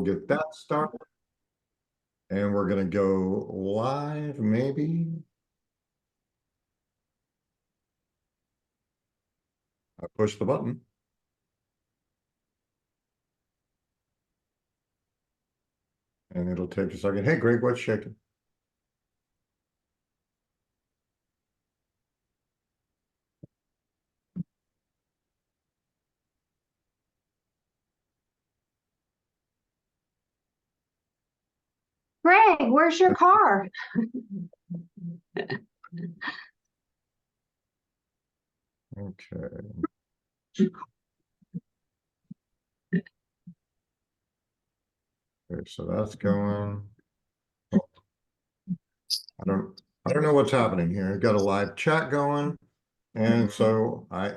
get that started. And we're going to go live, maybe. I push the button. And it'll take a second. Hey, Greg, what's shaking? Greg, where's your car? Okay. Okay, so that's going. I don't know what's happening here. I've got a live chat going. And so I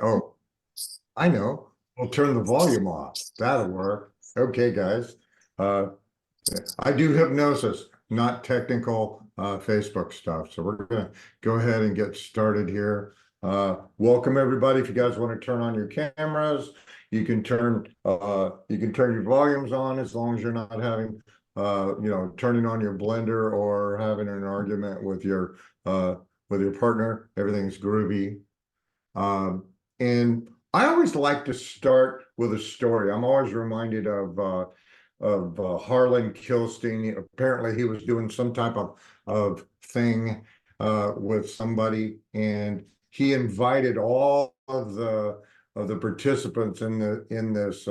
know. We'll turn the volume off. That'll work. Okay, guys. Uh, I do hypnosis, not technical Facebook stuff. So we're going to go ahead and get started here. Welcome everybody. If you guys want to turn on your cameras, you can turn your volumes on as long as you're not having turning on your blender or having an argument with your partner. Everything's groovy. And I always like to start with a story. I'm always reminded of Harlan Kilstein. Apparently, he was doing some type of thing with somebody, and he invited all of the participants in this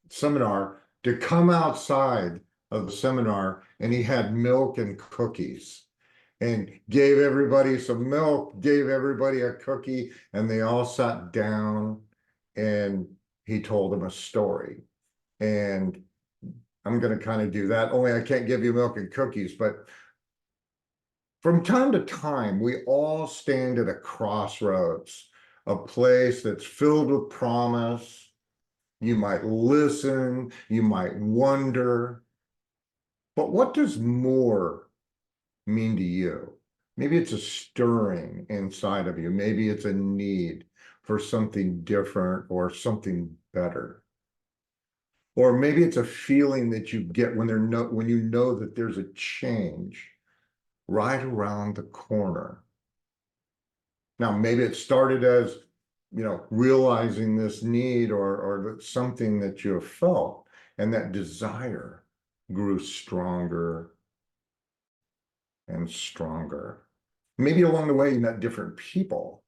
seminar to come outside of the seminar, and he had milk and cookies and gave everybody some milk, gave everybody a cookie, and they all sat down and he told them a story. And I'm going to kind of do that, only I can't give you milk and cookies, but from time to time, we all stand at a crossroads, a place that's filled with promise. You might listen, you might wonder, but what does more mean to you? Maybe it's a stirring inside of you. Maybe it's a need for something different or something better. Or maybe it's a feeling that you get when you know that there's a change right around the corner. Now, maybe it started as, realizing this need or something that you have felt, and that desire grew stronger and stronger. Maybe along the way, you met different people,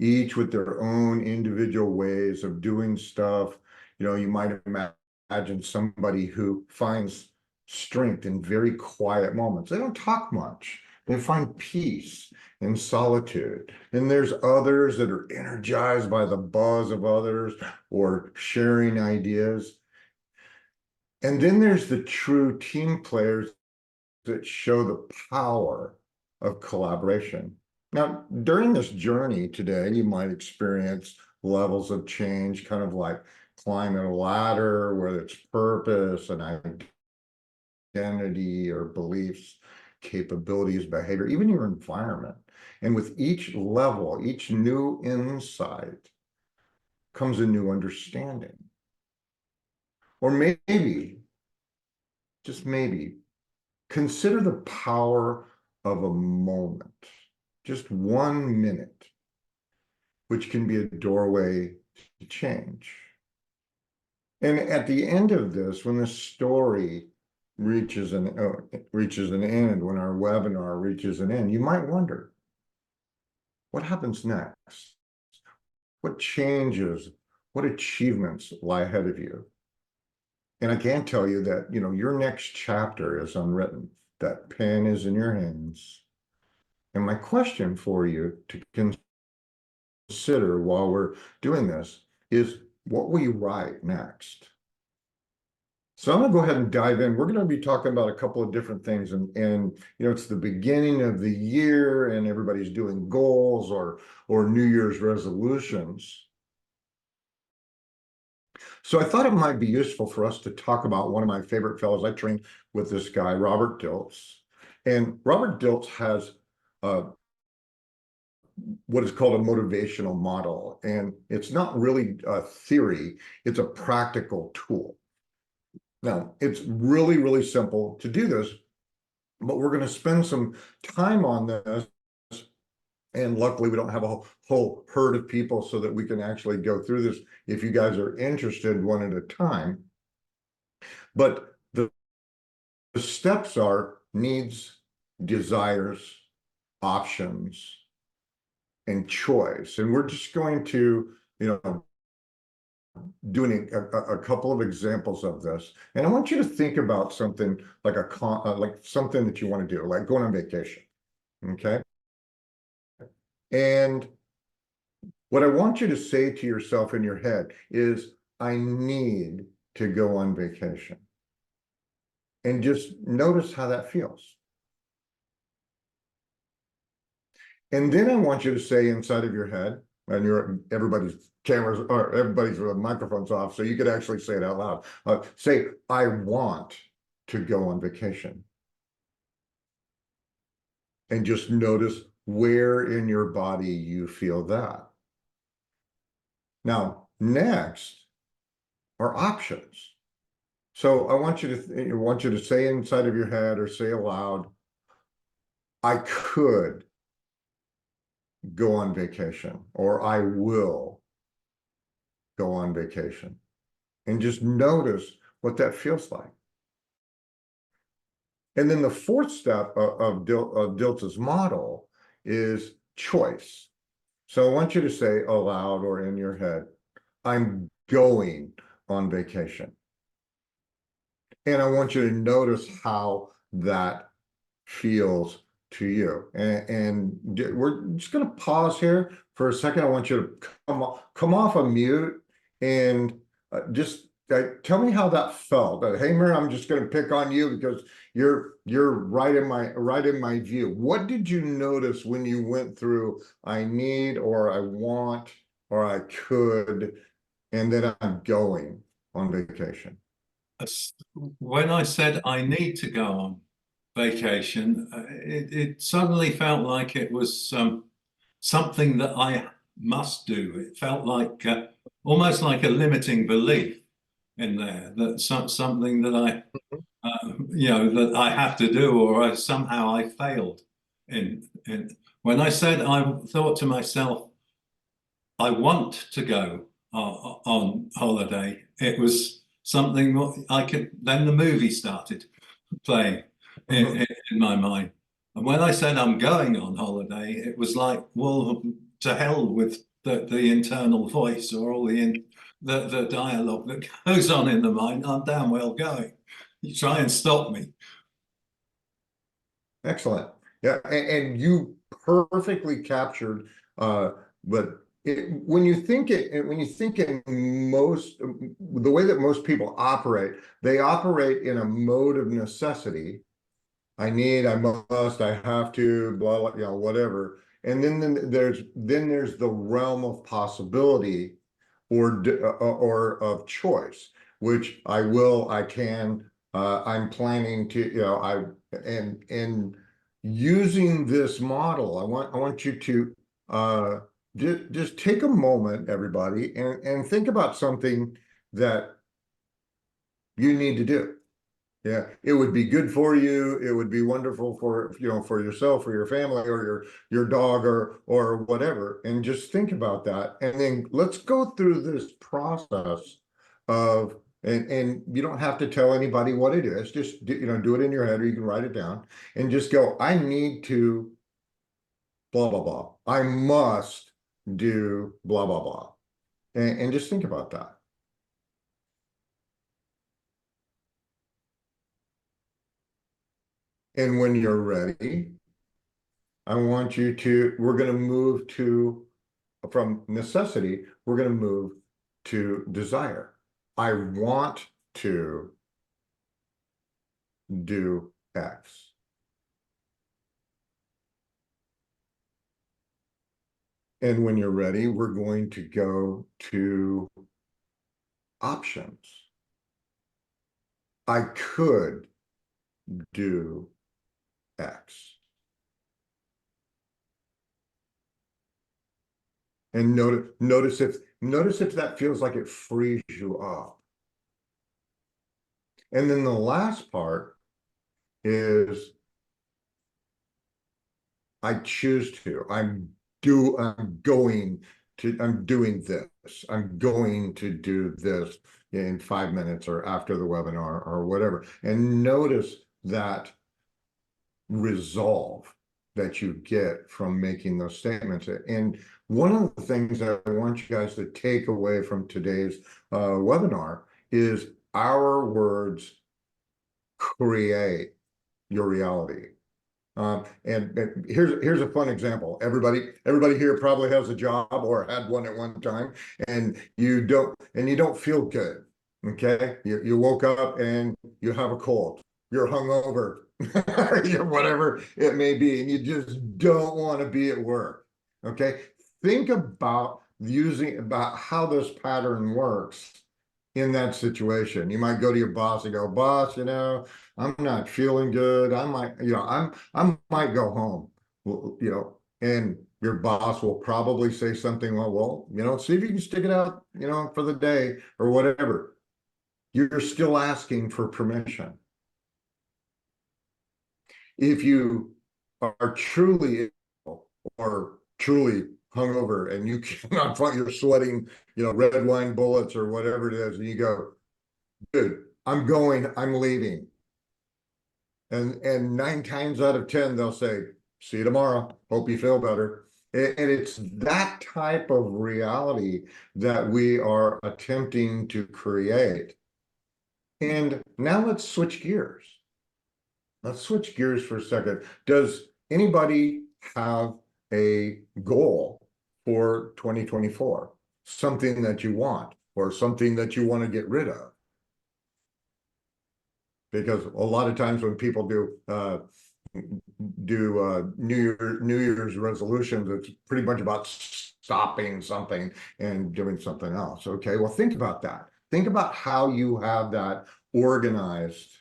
each with their own individual ways of doing stuff. You might imagine somebody who finds strength in very quiet moments. They don't talk much. They find peace in solitude. And there's others that are energized by the buzz of others or sharing ideas. And then there's the true team players that show the power of collaboration. Now, during this journey today, you might experience levels of change, kind of like climbing a ladder, whether it's purpose and identity or beliefs, capabilities, behavior, even your environment. And with each level, each new insight comes a new understanding. Or maybe, just maybe, consider the power of a moment, just 1 minute, which can be a doorway to change. And at the end of this, when the story reaches an end, when our webinar reaches an end, you might wonder, what happens next? What changes, what achievements lie ahead of you? And I can tell you that, your next chapter is unwritten. That pen is in your hands. And my question for you to consider while we're doing this is, what will you write next? So I'm going to go ahead and dive in. We're going to be talking about a couple of different things. And it's the beginning of the year and everybody's doing goals or New Year's resolutions. So I thought it might be useful for us to talk about one of my favorite fellows. I trained with this guy, Robert Dilt. And Robert Dilt has what is called a motivational model. And it's not really a theory, it's a practical tool. Now, it's really, really simple to do this, but we're going to spend some time on this. And luckily, we don't have a whole herd of people so that we can actually go through this if you guys are interested one at a time. But the steps are needs, desires, options, and choice. And we're just going to, doing a couple of examples of this. And I want you to think about something like like something that you want to do, like going on vacation. Okay. And what I want you to say to yourself in your head is, I need to go on vacation. And just notice how that feels. And then I want you to say inside of your head, and everybody's cameras or everybody's microphones off, so you could actually say it out loud. Say, I want to go on vacation. And just notice where in your body you feel that. Now, next are options. So I want you to say inside of your head or say aloud, I could go on vacation, or I will go on vacation. And just notice what that feels like. And then the fourth step of Dilt's model is choice. So I want you to say aloud or in your head, I'm going on vacation. And I want you to notice how that feels to you. And we're just going to pause here for a second. I want you to come off a mute and just tell me how that felt. Hey, Mary, I'm just going to pick on you because you're right in my view. What did you notice when you went through I need, or I want, or I could, and then I'm going on vacation? When I said I need to go on vacation, it suddenly felt like it was something that I must do. It felt like almost like a limiting belief in there, that something that that I have to do, or somehow I failed. In when I said, I thought to myself, I want to go on holiday, it was something I could. Then the movie started playing in my mind. And when I said I'm going on holiday, it was like, well, to hell with the internal voice or all the dialogue that goes on in the mind. I'm damn well going. You try and stop me. Excellent. Yeah, and you perfectly captured but when you think in most the way that most people operate, they operate in a mode of necessity. I need, I must, I have to, blah, blah, whatever. And then there's the realm of possibility or of choice, which I will, I can, I'm planning to, and using this model, I want you to just take a moment, everybody, and think about something that you need to do. Yeah, it would be good for you. It would be wonderful for, for yourself or your family or your dog or whatever. And just think about that. And then let's go through this process of, and you don't have to tell anybody what it is. Just do it in your head, or you can write it down and just go, I need to blah blah blah. I must do blah blah blah. And just think about that. And when you're ready, I want you to, we're going to move from necessity, we're going to move to desire. I want to do X. And when you're ready, we're going to go to options. I could do X. And notice if that feels like it frees you up. And then the last part is I choose to. I'm doing this. I'm going to do this in 5 minutes or after the webinar or whatever. And notice that resolve that you get from making those statements. And one of the things that I want you guys to take away from today's webinar is our words create your reality. And here's a fun example. Everybody here probably has a job or had one at one time, and you don't feel good. Okay, you woke up and you have a cold. You're hungover, whatever it may be, and you just don't want to be at work. Okay, think about how this pattern works in that situation. You might go to your boss and go, "Boss, I'm not feeling good. I might go home." And your boss will probably say something, see if you can stick it out, for the day or whatever. You're still asking for permission. If you are truly ill or truly hungover and you cannot find, you're sweating, red wine bullets or whatever it is, and you go, "Dude, I'm leaving." And 9 times out of 10, they'll say, "See you tomorrow. Hope you feel better." And it's that type of reality that we are attempting to create. And now let's switch gears. Let's switch gears for a second. Does anybody have a goal for 2024? Something that you want or something that you want to get rid of? Because a lot of times when people do New Year's resolutions, it's pretty much about stopping something and doing something else. Okay, well, think about that. Think about how you have that organized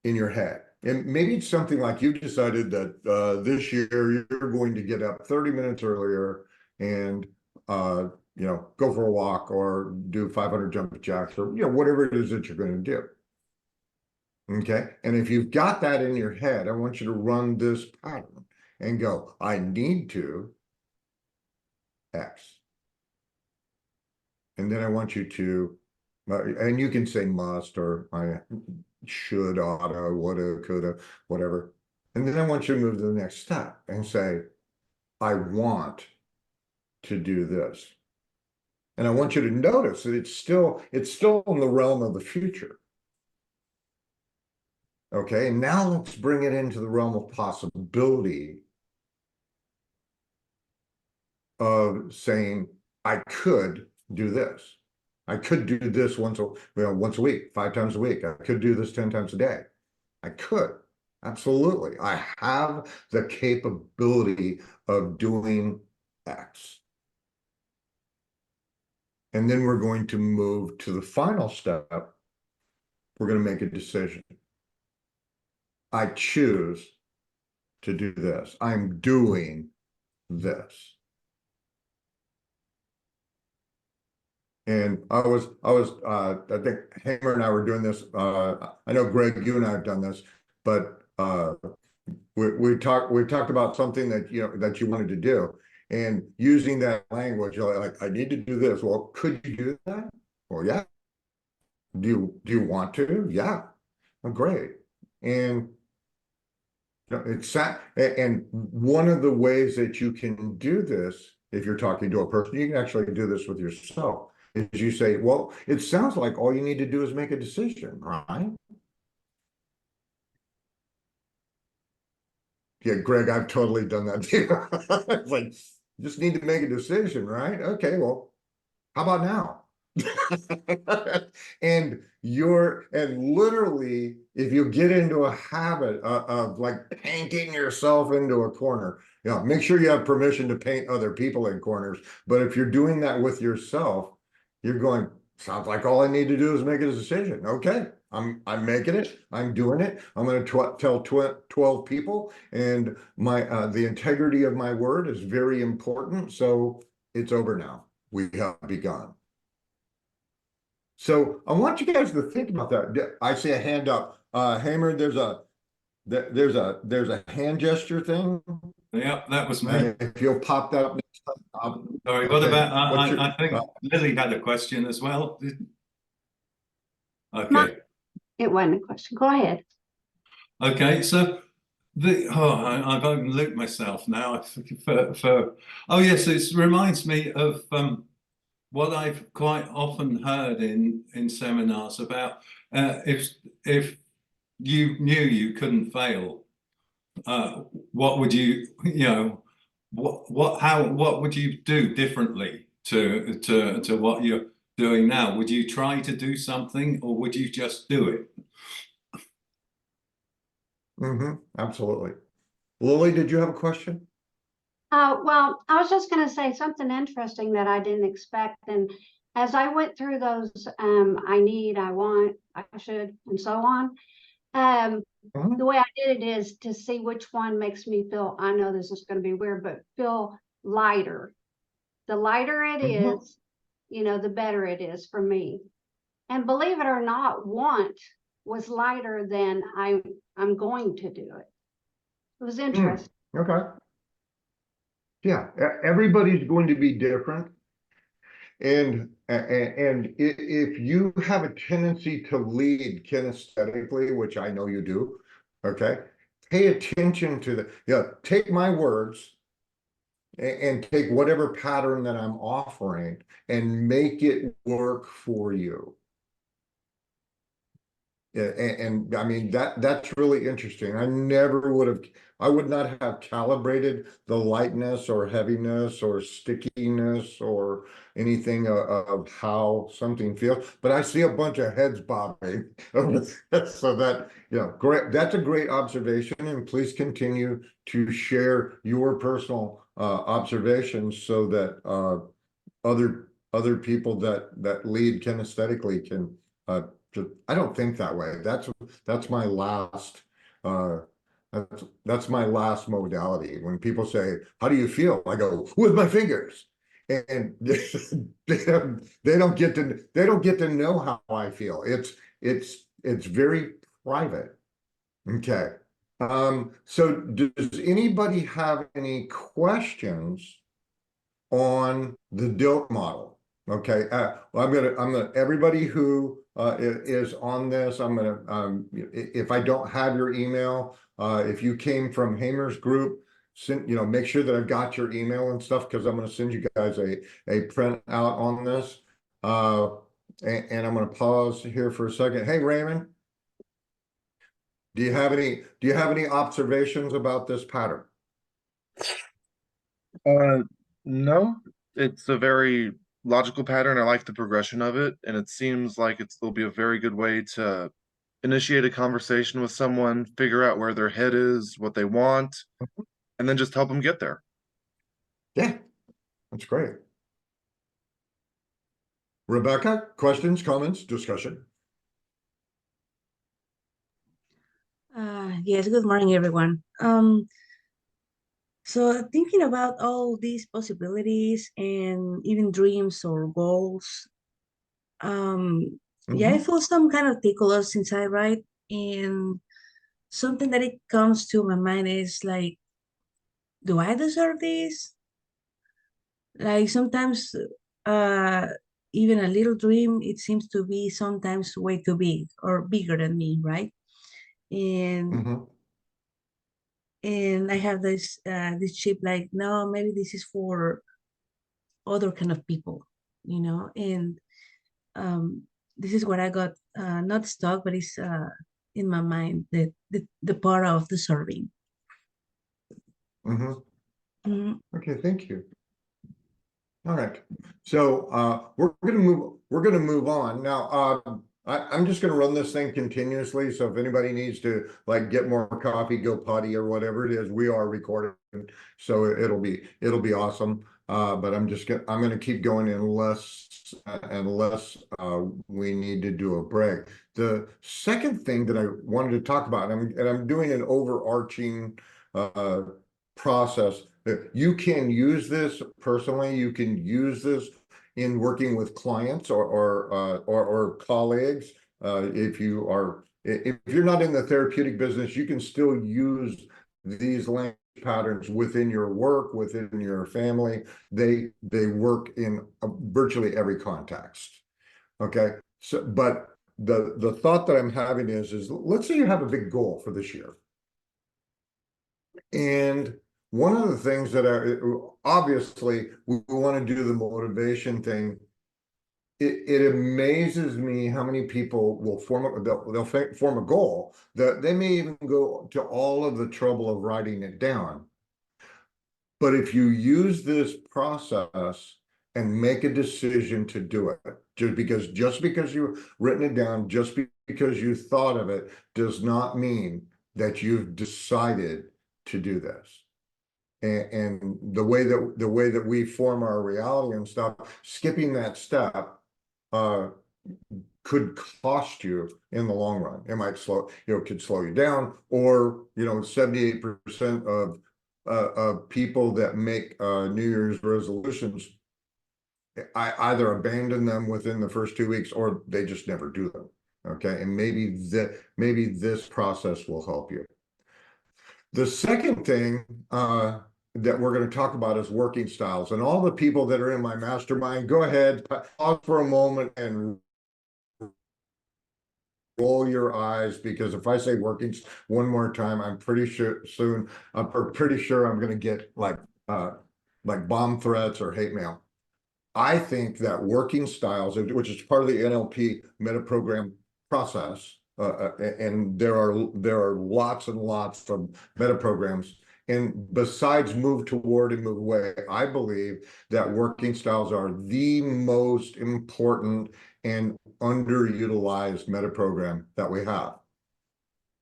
in your head. And maybe it's something like you decided that this year you're going to get up 30 minutes earlier and go for a walk or do 500 jump jacks or whatever it is that you're going to do. Okay, and if you've got that in your head, I want you to run this pattern and go, "I need to X." And then I want you to, and you can say must or I should, oughta, woulda, coulda, whatever. And then I want you to move to the next step and say, "I want to do this." And I want you to notice that it's still in the realm of the future. Okay, and now let's bring it into the realm of possibility of saying, "I could do this. I could do this once a week, 5 times a week. I could do this 10 times a day. I could. Absolutely. I have the capability of doing X." And then we're going to move to the final step. We're going to make a decision. I choose to do this. I'm doing this. And I think Hamer and I were doing this. I know Greg, you and I have done this, but we talked about something that you wanted to do, and using that language, you're like, "I need to do this." Well, could you do that? Well, yeah. Do you want to? Yeah. Well, great. And and one of the ways that you can do this, if you're talking to a person, you can actually do this with yourself, is you say, "Well, it sounds like all you need to do is make a decision, right?" Yeah, Greg, I've totally done that too. It's like, you just need to make a decision, right? Okay, well, how about now? And literally, if you get into a habit of like painting yourself into a corner, make sure you have permission to paint other people in corners. But if you're doing that with yourself, you're going, "Sounds like all I need to do is make a decision." Okay, I'm making it. I'm doing it. I'm going to tell 12 people, and the integrity of my word is very important. So it's over now. We have begun. So I want you guys to think about that. I see a hand up. Hamer, there's a hand gesture thing. Yeah, that was me. If you'll pop that up next time. Sorry, what Okay. about, What's your, I think Lily had a question as well. My, Okay. it wasn't a question. Go ahead. Okay, so I've overlooked myself now oh yes, it reminds me of what I've quite often heard in seminars about if you knew you couldn't fail, what would what would you do differently to what you're doing now? Would you try to do something, or would you just do it? absolutely. Lily, did you have a question? Well, I was just going to say something interesting that I didn't expect. And as I went through those, I need, I want, I should, and so on, the way I did it is to see which one makes me feel, I know this is going to be weird, but feel lighter. The lighter it is, the better it is for me. And believe it or not, want was lighter than I'm going to do it. It was interesting. Okay. Yeah, everybody's going to be different. And if you have a tendency to lead kinesthetically, which I know you do, okay, pay attention to take my words and take whatever pattern that I'm offering and make it work for you. Yeah, and I mean that's really interesting. I would not have calibrated the lightness or heaviness or stickiness or anything of how something feels, but I see a bunch of heads bobbing. So that, great. That's a great observation, and please continue to share your personal observations so that other people that lead kinesthetically can I don't think that way. That's my last that's my last modality. When people say, "How do you feel?" I go, "With my fingers," and they don't get to know how I feel. It's very private. Okay. So does anybody have any questions on the Dilt model? Okay, well, I'm gonna everybody who is on this, I'm gonna if I don't have your email, if you came from Hamer's group, make sure that I've got your email and stuff, because I'm gonna send you guys a print out on this. And I'm gonna pause here for a second. Hey, Raymond, do you have any observations about this pattern? No, it's a very logical pattern. I like the progression of it, and it seems like it'll be a very good way to initiate a conversation with someone, figure out where their head is, what they want, and then just help them get there. Yeah, that's great. Rebecca, questions, comments, discussion? Yes, good morning, everyone. So thinking about all these possibilities and even dreams or goals, yeah, I feel some kind of tickles inside, right? And something that it comes to my mind is like, do I deserve this? Like sometimes, uh, even a little dream, it seems to be sometimes way too big or bigger than me, right? And and I have this chip like, no, maybe this is for other kind of people, and um, this is what I got not stuck, but it's in my mind, the part of the serving. Okay, thank you. All right, so we're gonna move on now. I'm just gonna run this thing continuously, so if anybody needs to like get more coffee, go potty, or whatever it is, we are recording, so it'll be awesome. But I'm gonna keep going unless we need to do a break. The second thing that I wanted to talk about, and I'm doing an overarching process. You can use this personally. You can use this in working with clients or colleagues. If you're not in the therapeutic business, you can still use these language patterns within your work, within your family. They work in virtually every context. Okay, so but the thought that I'm having is let's say you have a big goal for this year, and one of the things that obviously we want to do the motivation thing. It amazes me how many people will they'll form a goal that they may even go to all of the trouble of writing it down. But if you use this process and make a decision to do it, just because you've written it down, just because you thought of it, does not mean that you've decided to do this. And the way that we form our reality and stuff, skipping that step could cost you in the long run. It might could slow you down, or 78% of people that make New Year's resolutions, I either abandon them within the first 2 weeks or they just never do them. Okay, and maybe this process will help you. The second thing that we're going to talk about is working styles. And all the people that are in my mastermind, go ahead, pause for a moment and roll your eyes, because if I say working one more time, I'm pretty sure I'm going to get like bomb threats or hate mail. I think that working styles, which is part of the NLP meta program process, and there are lots and lots of meta programs. And besides move toward and move away, I believe that working styles are the most important and underutilized meta program that we have.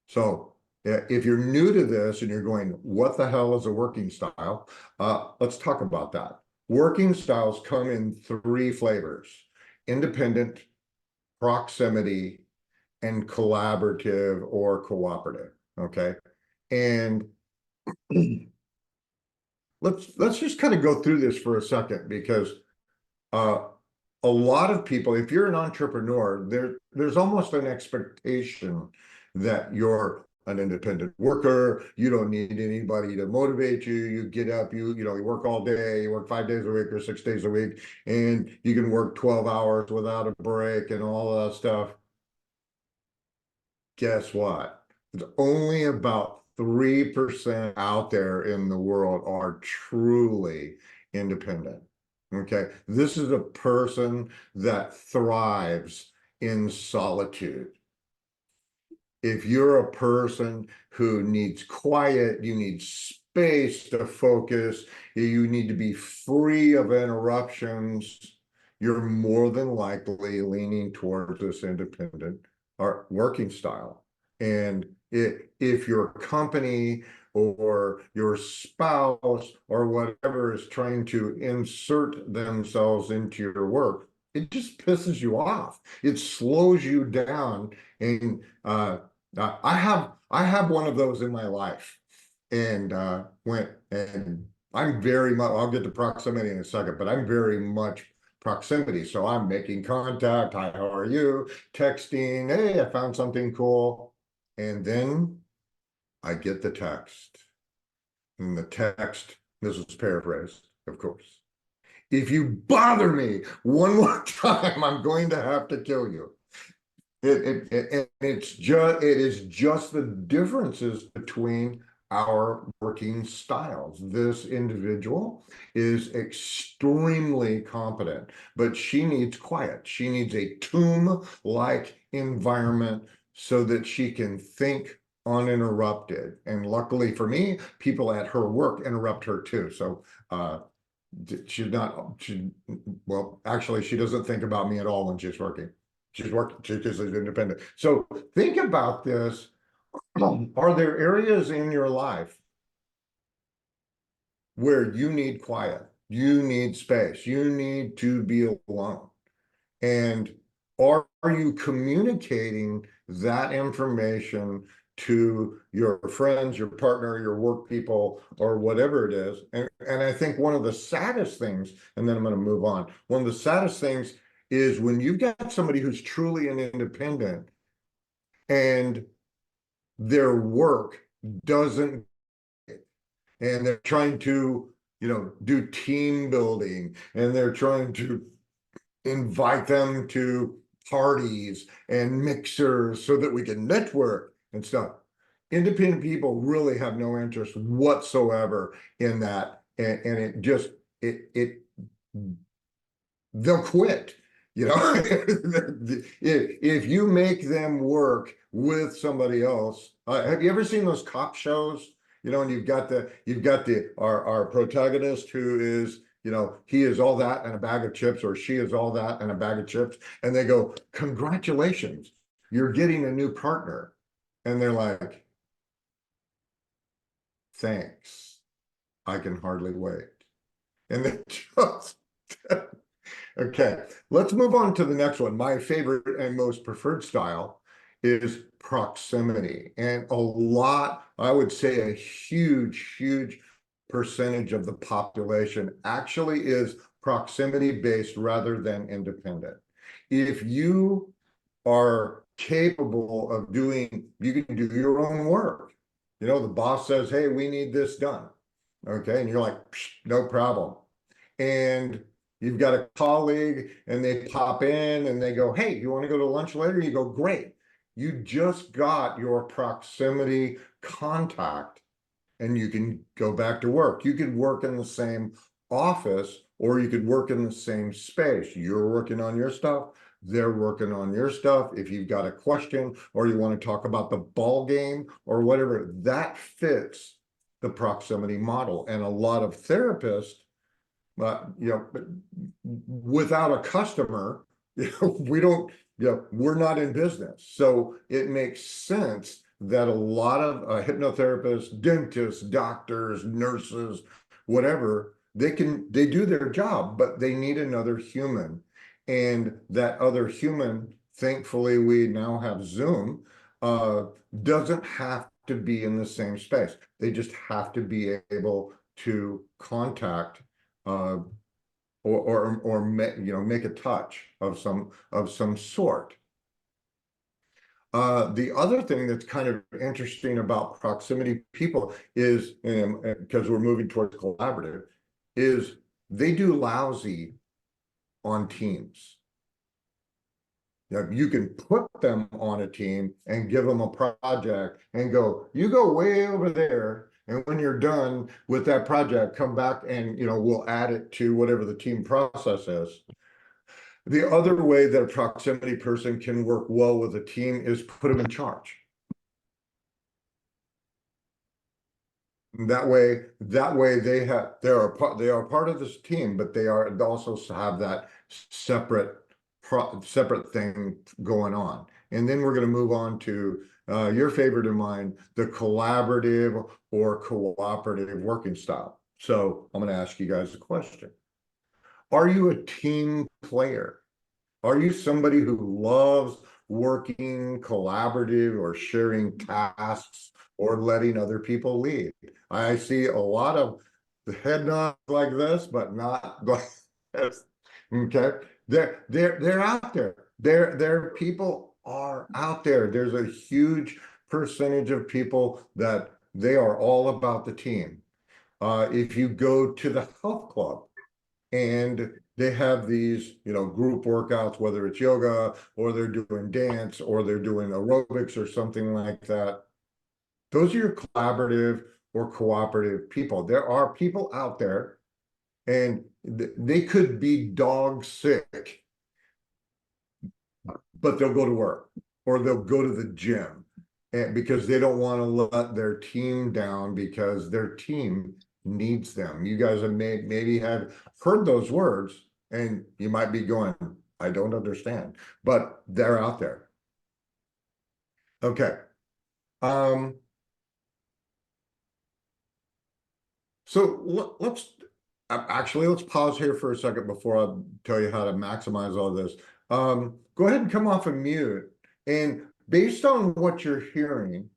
So if you're new to this and you're going, what the hell is a working style? Let's talk about that. Working styles come in 3 flavors: independent, proximity, and collaborative or cooperative. Okay. And let's just kind of go through this for a second, because a lot of people, if you're an entrepreneur, there's almost an expectation that you're an independent worker. You don't need anybody to motivate you. You get up, you work all day, you work 5 days a week or 6 days a week, and you can work 12 hours without a break and all that stuff. Guess what? It's only about 3% out there in the world are truly independent. Okay, this is a person that thrives in solitude. If you're a person who needs quiet, you need space to focus, you need to be free of interruptions, you're more than likely leaning towards this independent or working style. And if your company or your spouse or whatever is trying to insert themselves into your work, it just pisses you off. It slows you down. And I have one of those in my life. And I'm very much, I'll get to proximity in a second, but I'm very much proximity. So I'm making contact. Hi, how are you? Texting. Hey, I found something cool. And then I get the text. And the text, this is paraphrased, of course: if you bother me one more time, I'm going to have to kill you. It is just the differences between our working styles. This individual is extremely competent, but she needs quiet. She needs a tomb-like environment so that she can think uninterrupted. And luckily for me, people at her work interrupt her too. So well, actually, she doesn't think about me at all when she's working. She's because she's independent. So think about this. Are there areas in your life where you need quiet, you need space, you need to be alone? And are you communicating that information to your friends, your partner, your work people, or whatever it is. And I think one of the saddest things, and then I'm going to move on, one of the saddest things is when you've got somebody who's truly an independent and their work doesn't, and they're trying to, do team building, and they're trying to invite them to parties and mixers so that we can network and stuff. Independent people really have no interest whatsoever in that, and it just they'll quit. If you make them work with somebody else, have you ever seen those cop shows? And you've got our protagonist who is, he is all that and a bag of chips, or she is all that and a bag of chips, and they go, "Congratulations, you're getting a new partner," and they're like, "Thanks, I can hardly wait," and they just. Okay, let's move on to the next one. My favorite and most preferred style is proximity. And I would say a huge percentage of the population actually is proximity based rather than independent. If you are capable of you can do your own work. The boss says, "Hey, we need this done." Okay, and you're like, "No problem." And you've got a colleague and they pop in and they go, "Hey, you want to go to lunch later?" You go, "Great." You just got your proximity contact and you can go back to work. You could work in the same office or you could work in the same space. You're working on your stuff. They're working on your stuff. If you've got a question or you want to talk about the ball game or whatever, that fits the proximity model. And a lot of therapists, without a customer, we don't, we're not in business. So it makes sense that a lot of hypnotherapists, dentists, doctors, nurses, whatever, they do their job, but they need another human. And that other human, thankfully, we now have Zoom, doesn't have to be in the same space. They just have to be able to contact or make a touch of some sort. The other thing that's kind of interesting about proximity people is, because we're moving towards collaborative, is they do lousy on teams. You can put them on a team and give them a project and go, "You go way over there. And when you're done with that project, come back and, we'll add it to whatever the team process is." The other way that a proximity person can work well with a team is put them in charge. That way they are part of this team, but they also have that separate thing going on. And then we're going to move on to your favorite of mine, the collaborative or cooperative working style. So I'm going to ask you guys a question. Are you a team player? Are you somebody who loves working collaborative or sharing tasks or letting other people lead? I see a lot of the head nods like this, but not like this. Okay, they're out there. Their people are out there. There's a huge percentage of people that they are all about the team. If you go to the health club and they have these, group workouts, whether it's yoga or they're doing dance or they're doing aerobics or something like that, those are your collaborative or cooperative people. There are people out there and they could be dog sick, but they'll go to work or they'll go to the gym, and because they don't want to let their team down because their team needs them. You guys have maybe have heard those words and you might be going, "I don't understand," but they're out there. Okay. So let's pause here for a second before I tell you how to maximize all this. Go ahead and come off of mute, and based on what you're hearing,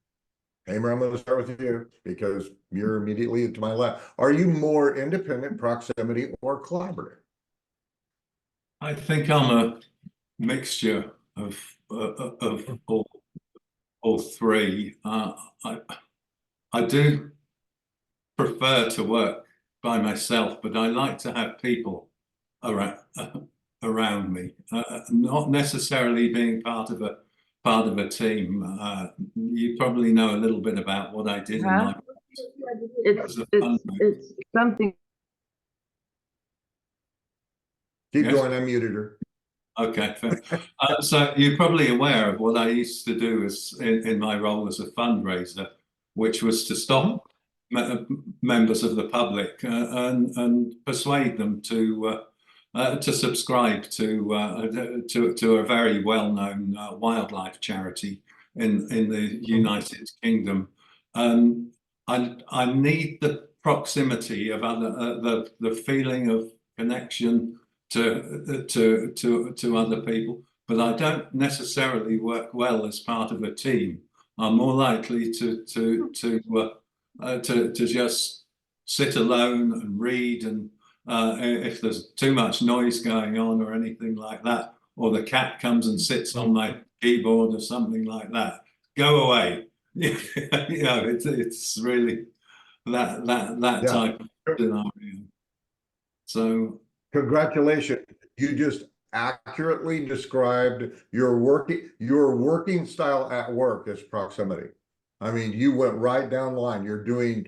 Hamer, I'm gonna start with you because you're immediately to my left. Are you more independent, proximity, or collaborative? I think I'm a mixture of all three. I do prefer to work by myself, but I like to have people around around me, not necessarily being part of a team. You probably know a little bit about what I did in Huh? my It's as a it's fundraiser. it's something. Keep Yes. going, I muted her. Okay, fair. So you're probably aware of what I used to do as in my role as a fundraiser, which was to stop members of the public and persuade them to subscribe to a very well-known wildlife charity in the United Kingdom. I need the proximity of other the feeling of connection to other people, but I don't necessarily work well as part of a team. I'm more likely to just sit alone and read, and if there's too much noise going on or anything like that, or the cat comes and sits on my keyboard or something like that, go away. You know, it's really that Yeah. type of scenario. So Congratulations. You just accurately described your working style at work as proximity. I mean, you went right down the line. You're doing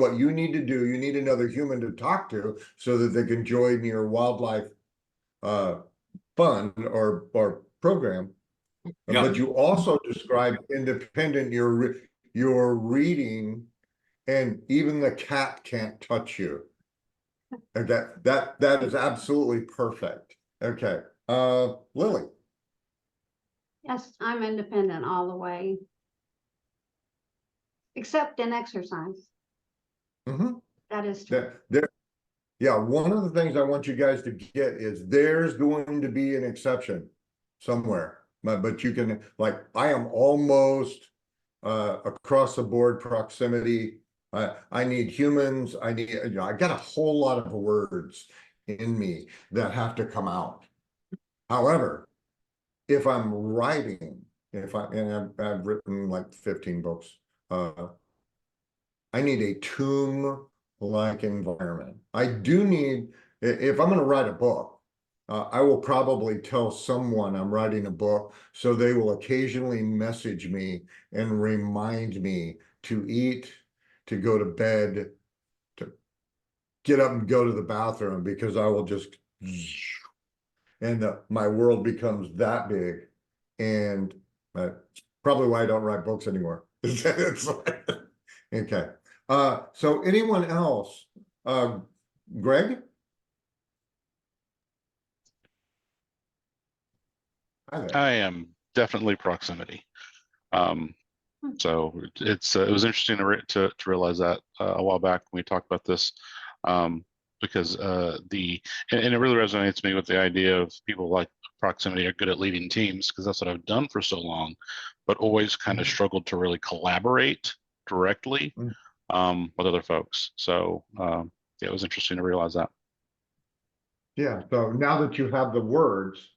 what you need to do. You need another human to talk to so that they can join your wildlife uh fund or program. yeah. But you also described independent, you're reading, and even the cat can't touch you. And that is absolutely perfect. Okay. Lily. Yes, I'm independent all the way, except in exercise. Mm-hmm. That is true. Yeah, one of the things I want you guys to get is there's going to be an exception somewhere. But you can, like, I am almost across the board proximity. I need humans. I got a whole lot of words in me that have to come out. However, if I'm writing, I've written like 15 books, I need a tomb-like environment. I do need, if I'm going to write a book, I will probably tell someone I'm writing a book so they will occasionally message me and remind me to eat, to go to bed, to get up and go to the bathroom because I will just, and my world becomes that big. And probably why I don't write books anymore. It's like, okay. So anyone else? Greg? Hi there. I am definitely proximity. So it was interesting to realize that a while back when we talked about this, because and it really resonates me with the idea of people like proximity are good at leading teams, because that's what I've done for so long, but always kind of struggled to really collaborate directly with other folks. So yeah, it was interesting to realize that. Yeah, so now that you have the words,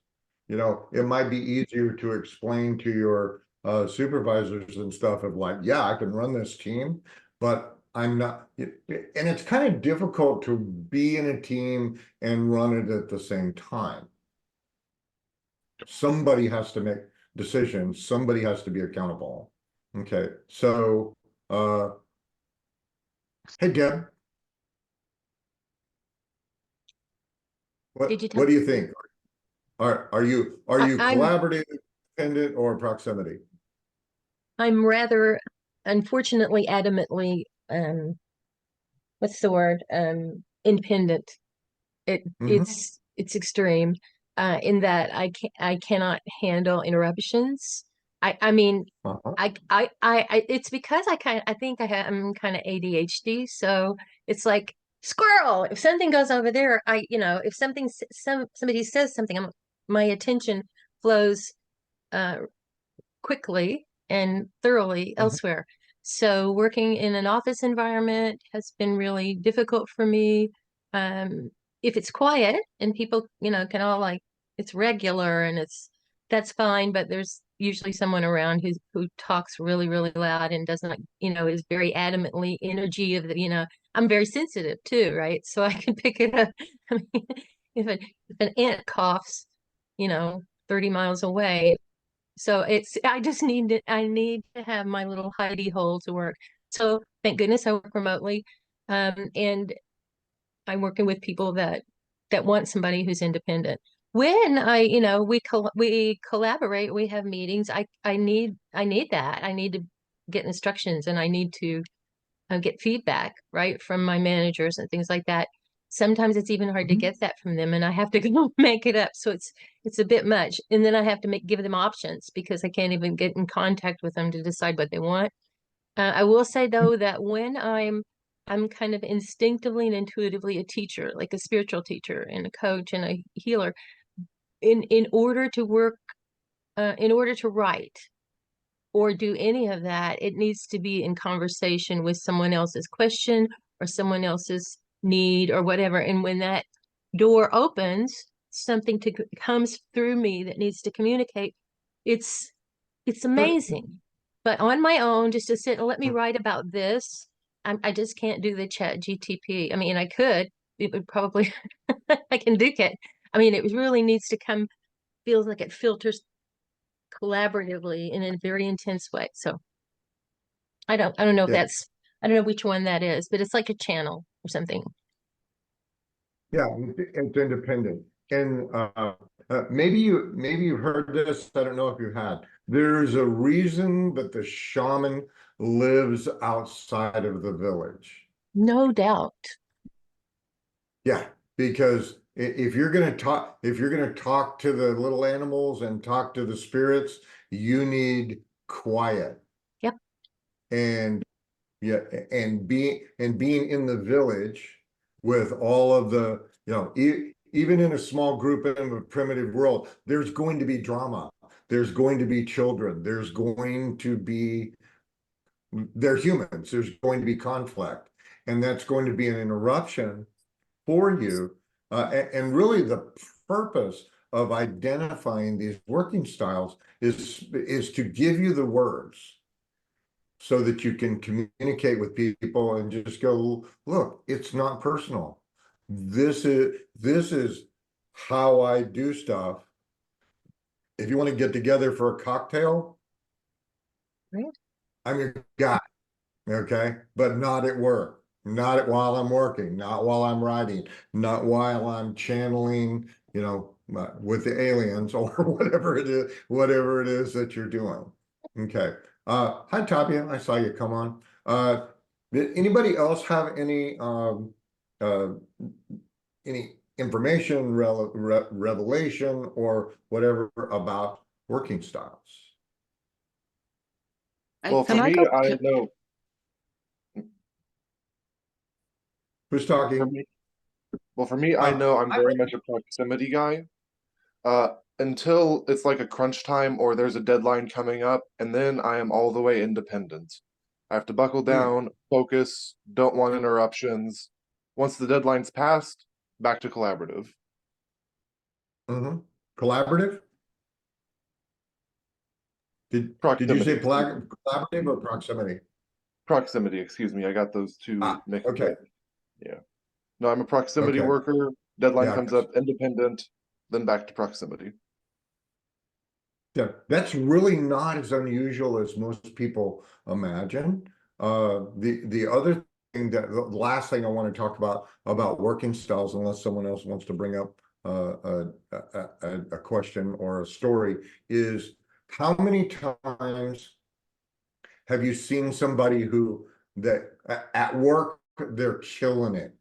it might be easier to explain to your supervisors and stuff of like, yeah, I can run this team, but I'm not, and it's kind of difficult to be in a team and run it at the same time. Somebody has to make decisions, somebody has to be accountable. Okay, so hey Deb, Did you what do tell you think? Are you I'm collaborative, independent, or proximity? I'm rather unfortunately adamantly what's the word? Independent. Mhm. It's extreme in that I cannot handle interruptions. I mean Uh-huh. I it's because I think I'm kind of ADHD, so it's like squirrel. If something goes over there, if somebody says something, my attention flows quickly and thoroughly Mhm. elsewhere. So working in an office environment has been really difficult for me. If it's quiet and people, can all like, it's regular and that's fine, but there's usually someone around who talks really, really loud and doesn't, is very adamantly energy of the. I'm very sensitive too, right? So I can pick it up. I mean, if an ant coughs, 30 miles away, so I need to have my little hidey hole to work. So thank goodness I work remotely. And I'm working with people that want somebody who's independent. When we collaborate, we have meetings. I need that. I need to get instructions and I need to get feedback, right, from my managers and things like that. Sometimes it's even hard to get that from them, and I have to go make it up. So it's a bit much, and then I have to give them options because I can't even get in contact with them to decide what they want. I will say though that when I'm kind of instinctively and intuitively a teacher, like a spiritual teacher and a coach and a healer, in order to work, in order to write or do any of that, it needs to be in conversation with someone else's question or someone else's need or whatever. And when that door opens, something comes through me that needs to communicate. It's amazing. But on my own, just to sit and let me write about this, I just can't do the chat GTP. I mean, I could, it would probably, I can do it. I mean, it really needs to come, feels like it filters collaboratively in a very intense way. So I don't know if Yeah. I don't know which one that is, but it's like a channel or something. Yeah, it's independent. And maybe you heard this, I don't know if you had. There's a reason that the shaman lives outside of the village. No doubt. Yeah, because if you're gonna talk to the little animals and talk to the spirits, you need quiet. Yep. And yeah, and being in the village with all of the, even in a small group in a primitive world, there's going to be drama. There's going to be children. They're humans. There's going to be conflict, and that's going to be an interruption for you. And really, the purpose of identifying these working styles is to give you the words so that you can communicate with people and just go, look, it's not personal. This is how I do stuff. If you want to get together for a cocktail, Right. I'm your guy, okay? But not at work, not while I'm working, not while I'm writing, not while I'm channeling, with the aliens or whatever it is that you're doing. Okay. Hi, Tapia. I saw you come on. Did anybody else have uh, any information, revelation, or whatever about working styles? Well, for Can I me, go? I know Who's for talking? me, for me, I know I'm very much a proximity guy. Until it's like a crunch time or there's a deadline coming up, and then I am all the way independent. I have to buckle down, focus, don't want interruptions. Once the deadline's passed, back to collaborative. Collaborative? Did you say Proximity. collaborative or proximity? Proximity, excuse me. I got those two mixed Okay. up. Yeah. No, I'm a proximity Okay. worker. Deadline Yeah, comes up, independent, then back to proximity. yeah, that's really not as unusual as most people imagine. The other thing the last thing I want to talk about working styles, unless someone else wants to bring up a question or a story, is how many times have you seen somebody that at work they're killing it?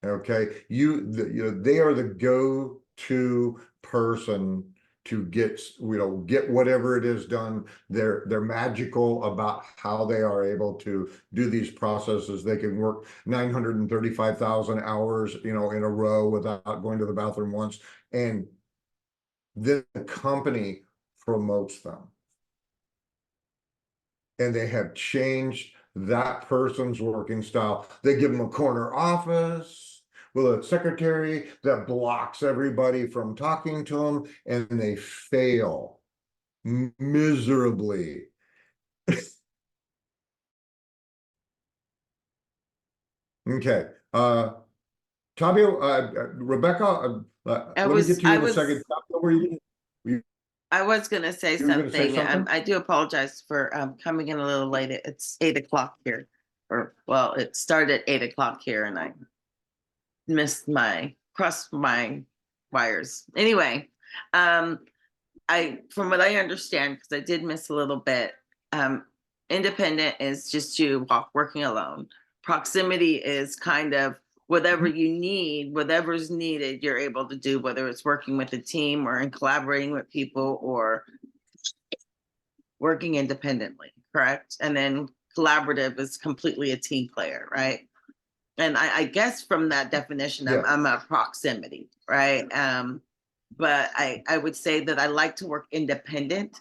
Okay, they are the go-to person to get whatever it is done. They're magical about how they are able to do these processes. They can work 935,000 hours, in a row without going to the bathroom once, and the company promotes them. and they have changed that person's working style. They give them a corner office with a secretary that blocks everybody from talking to them, and they fail miserably. Okay, Tabio, Rebecca, let me get to you in a second. Tabio, I was gonna say You were gonna say something. something? I do apologize for coming in a little late. It's 8 o'clock here, or well, it started at 8 o'clock here, and I crossed my wires. Anyway, from what I understand, because I did miss a little bit, independent is just you working alone. Proximity is kind of whatever you need, whatever's needed, you're able to do, whether it's working with a team or in collaborating with people or working independently, correct? And then collaborative is completely a team player, right? And I guess from that definition, Yeah. I'm a proximity, right? But I would say that I like to work independent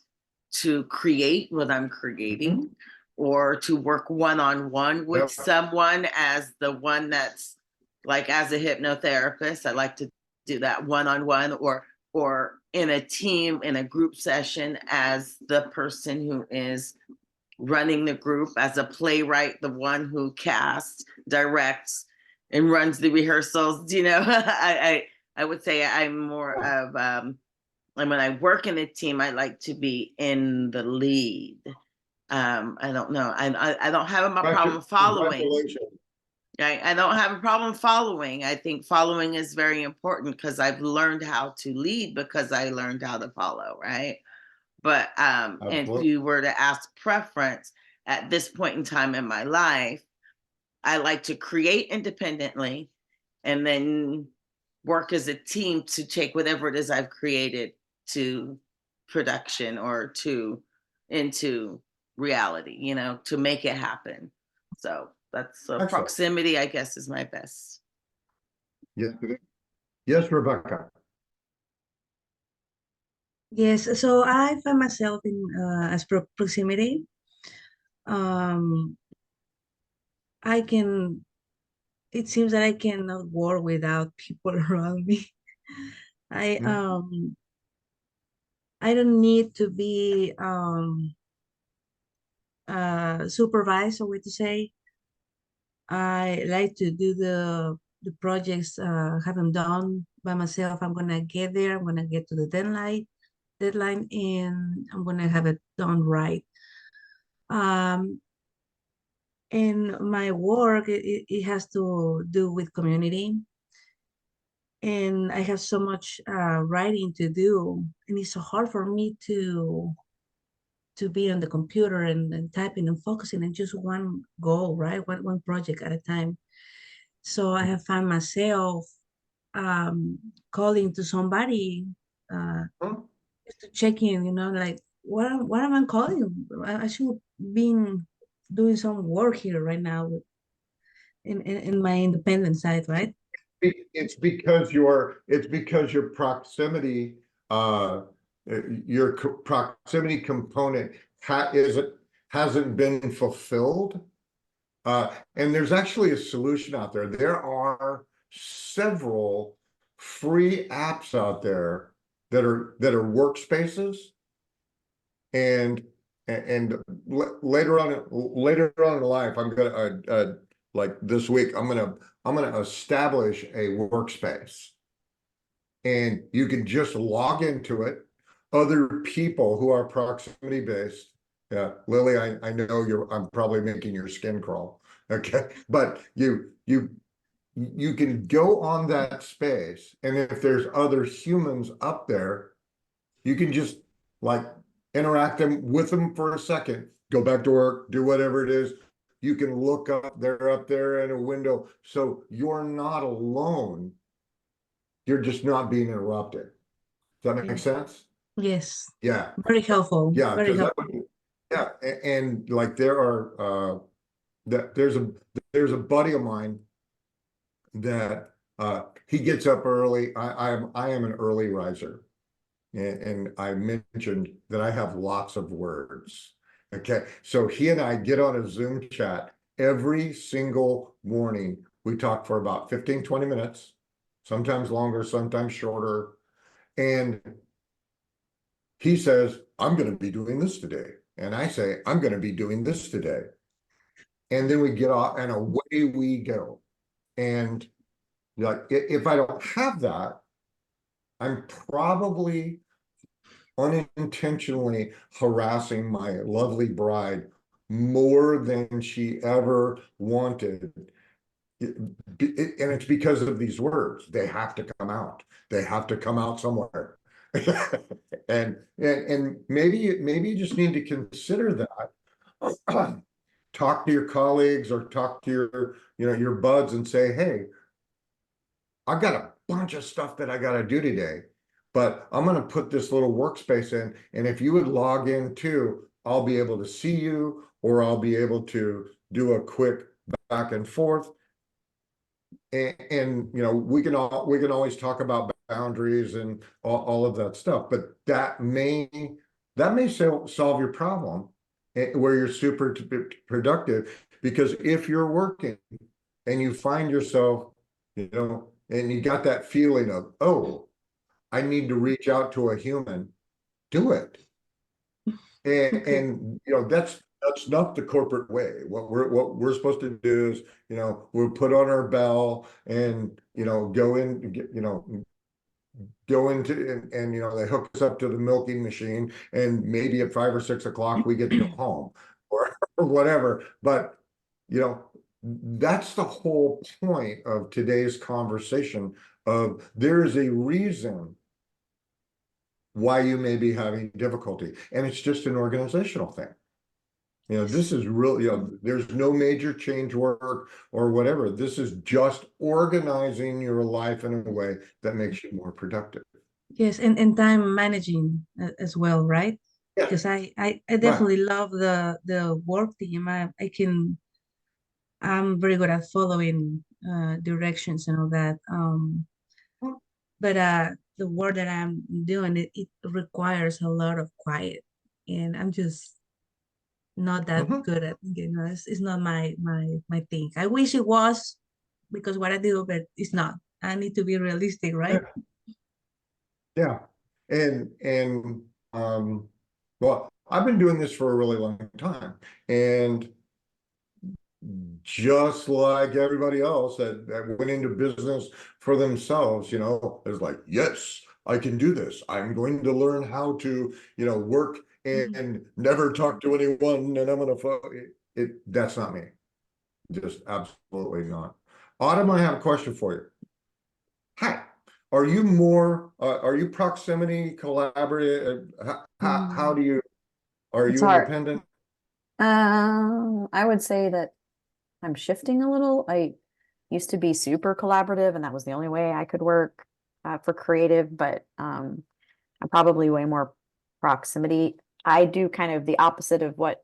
to create what I'm creating, or to work one-on-one with Yep. someone as the one that's like, as a hypnotherapist, I like to do that one-on-one, or in a team, in a group session, as the person who is running the group, as a playwright, the one who casts, directs, and runs the rehearsals. You know, I would say I'm more of and when I work in a team, I like to be in the lead. I don't know. I don't have a problem following. Congratulations. I don't have a problem following. I think following is very important because I've learned how to lead because I learned how to follow, right? But if Absolutely. you were to ask preference at this point in time in my life, I like to create independently and then work as a team to take whatever it is I've created to production or into reality, you know, to make it happen. So that's Excellent. proximity, I guess, is my best. Yes, yes, Rebecca. Yes, so I find myself in as proximity. I can. It seems that I cannot work without people around me. I Mhm. I don't need to be supervised, or what to say. I like to do the projects, have them done by myself. I'm gonna get there. I'm gonna get to the deadline, and I'm gonna have it done right. Um, and my work, it has to do with community, and I have so much writing to do, and it's so hard for me to be on the computer and typing and focusing on just one goal, right? One project at a time. So I have found myself calling to somebody Huh? just to check in, like what am I calling? I should be doing some work here right now in my independent side, right? It's because your proximity, your proximity component hasn't been fulfilled. And there's actually a solution out there. There are several free apps out there that are workspaces, and later on in life, I'm gonna like this week, I'm gonna establish a workspace, and you can just log into it. Other people who are proximity based. Yeah, Lily, I know I'm probably making your skin crawl. Okay, but you can go on that space, and if there's other humans up there, you can just like interact with them for a second, go back to work, do whatever it is. You can look up, they're up there in a window. So you're not alone. You're just not being interrupted. Does that make sense? Yes, Yeah. very helpful. Yeah, Very because that helpful. would, yeah, and like there are there's a buddy of mine that he gets up early. I am an early riser. And I mentioned that I have lots of words. Okay, so he and I get on a Zoom chat every single morning. We talk for about 15, 20 minutes, sometimes longer, sometimes shorter. And he says, I'm going to be doing this today. And I say, I'm going to be doing this today. And then we get off and away we go. And like, if I don't have that, I'm probably unintentionally harassing my lovely bride more than she ever wanted. And it's because of these words. They have to come out. They have to come out somewhere. and maybe you just need to consider that. Talk to your colleagues or talk to your buds and say, hey, I've got a bunch of stuff that I got to do today, but I'm going to put this little workspace in. And if you would log in too, I'll be able to see you, or I'll be able to do a quick back and forth. And we can always talk about boundaries and all of that stuff, but that may solve your problem where you're super productive. Because if you're working and you find yourself, and you got that feeling of, oh, I need to reach out to a human, do it. And that's not the corporate way. What we're supposed to do is, we'll put on our bell and go into and they hook us up to the milking machine, and maybe at 5 or 6 o'clock we get to go home or whatever. But that's the whole point of today's conversation. Of there is a reason why you may be having difficulty, and it's just an organizational thing. This is really, there's no major change work or whatever. This is just organizing your life in a way that makes you more productive. Yes, and time managing as well, right? Yeah. Because I definitely love the work team. I'm very good at following directions and all that. But the work that I'm doing, it requires a lot of quiet, and I'm just not that Mhm. good at, it's not my thing. I wish it was, because what I do, but it's not. I need to be realistic, right? Yeah. And well, I've been doing this for a really long time, and just like everybody else that went into business for themselves, is like, yes, I can do this. I'm going to learn how to, work and never talk to anyone, and I'm going to that's not me. Just absolutely not. Autumn, I have a question for you. Hi. Are you proximity collaborative? How do you, are It's you hard. independent? I would say that I'm shifting a little. I used to be super collaborative, and that was the only way I could work for creative, but I'm probably way more proximity. I do kind of the opposite of what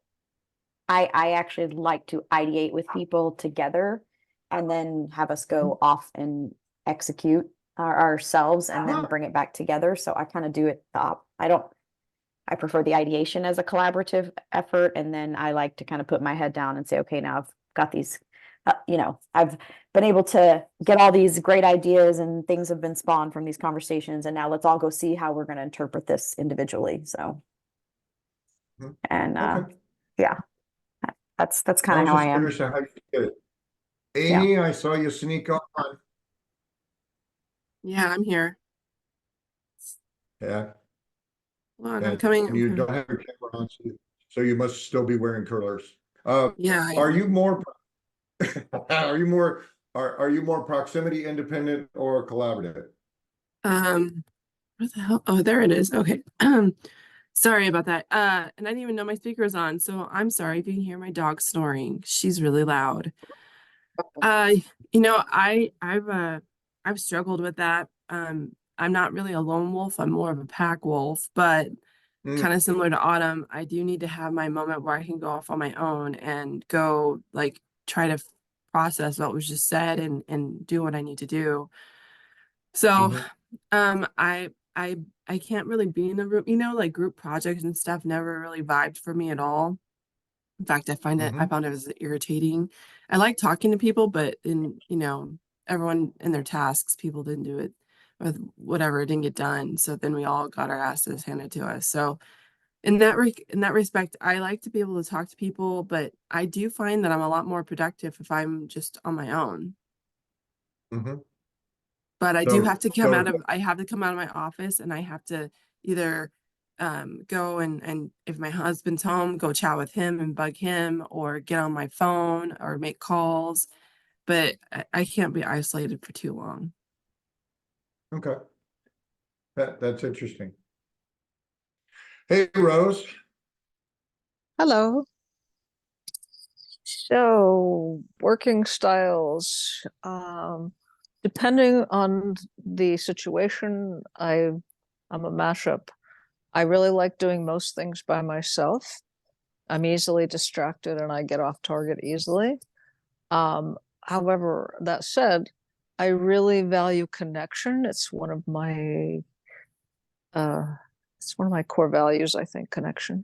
I actually like to ideate with people together and then have us go off and execute ourselves and then bring it back together. So I kind of do it I prefer the ideation as a collaborative effort. And then I like to kind of put my head down and say, okay, now I've got these, I've been able to get all these great ideas and things have been spawned from these conversations. And now let's all go see how we're going to interpret this individually. So, and Okay. yeah, that's I kind of was how I just am. curious how you did it. Amy, I saw you sneak on. Yeah, I'm here. Yeah. Hold on, I'm And coming. you don't have your camera on, so you must still be wearing curlers. Yeah, I Are am. you more are you more proximity independent or collaborative? Where the hell? Oh, there it is. Okay. Sorry about that. And I didn't even know my speaker was on, so I'm sorry if you can hear my dog snoring. She's really loud. I've struggled with that. I'm not really a lone wolf, I'm more of a pack wolf, but kind of similar to Autumn, I do need to have my moment where I can go off on my own and go like try to process what was just said and do what I need to do. So I can't really be in a room, like group projects and stuff never really vibed for me at all. In fact, I found it Mhm. as irritating. I like talking to people, but everyone in their tasks, people didn't do it with whatever, it didn't get done. So then we all got our asses handed to us. So in that respect, I like to be able to talk to people, but I do find that I'm a lot more productive if I'm just on my own. Mhm. But I do So- have to come so- out of I have to come out of my office, and I have to either go and if my husband's home, go chat with him and bug him, or get on my phone or make calls. But I can't be isolated for too long. Okay. That's interesting. Hey, Rose. Hello. So, working styles, depending on the situation, I'm a mashup. I really like doing most things by myself. I'm easily distracted and I get off target easily. However, that said, I really value connection. It's one of my core values, I think, connection.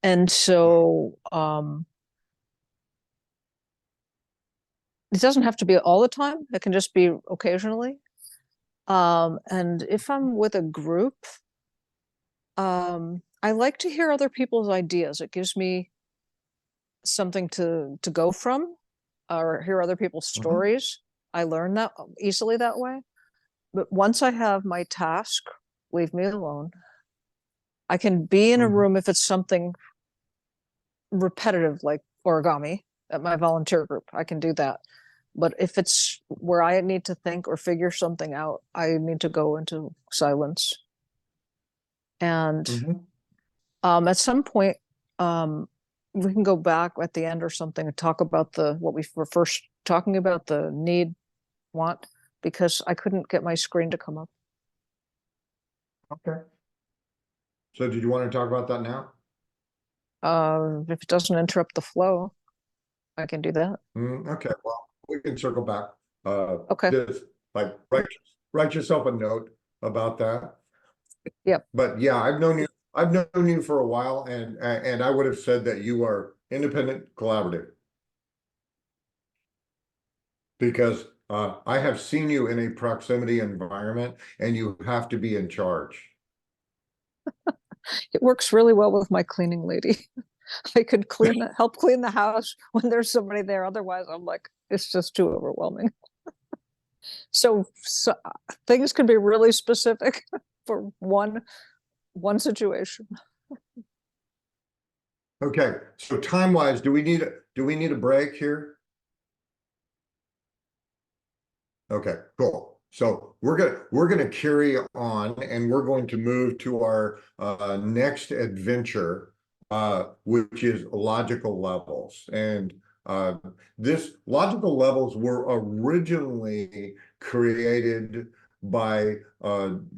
And so, it doesn't have to be all the time. It can just be occasionally. And if I'm with a group, I like to hear other people's ideas. It gives me something to go from, or hear other people's stories. I learn that easily that way. But once I have my task, leave me alone. I can be in a room if it's something repetitive, like origami at my volunteer group. I can do that. But if it's where I need to think or figure something out, I need to go into silence. And at some point, we can go back at the end or something and talk about what we were first talking about, the need, want, because I couldn't get my screen to come up. Okay. So did you want to talk about that now? If it doesn't interrupt the flow, I can do that. Okay, well, we can circle back. Okay. Just like write yourself a note about that. Yep. But yeah, I've known you for a while, and I would have said that you are independent collaborative. Because I have seen you in a proximity environment and you have to be in charge. It works really well with my cleaning lady. I could help clean the house when there's somebody there. Otherwise, I'm like, it's just too overwhelming. So things can be really specific for one situation. Okay, so time-wise, do we need a break here? Okay, cool. So we're gonna carry on, and we're going to move to our next adventure, which is logical levels. And this logical levels were originally created by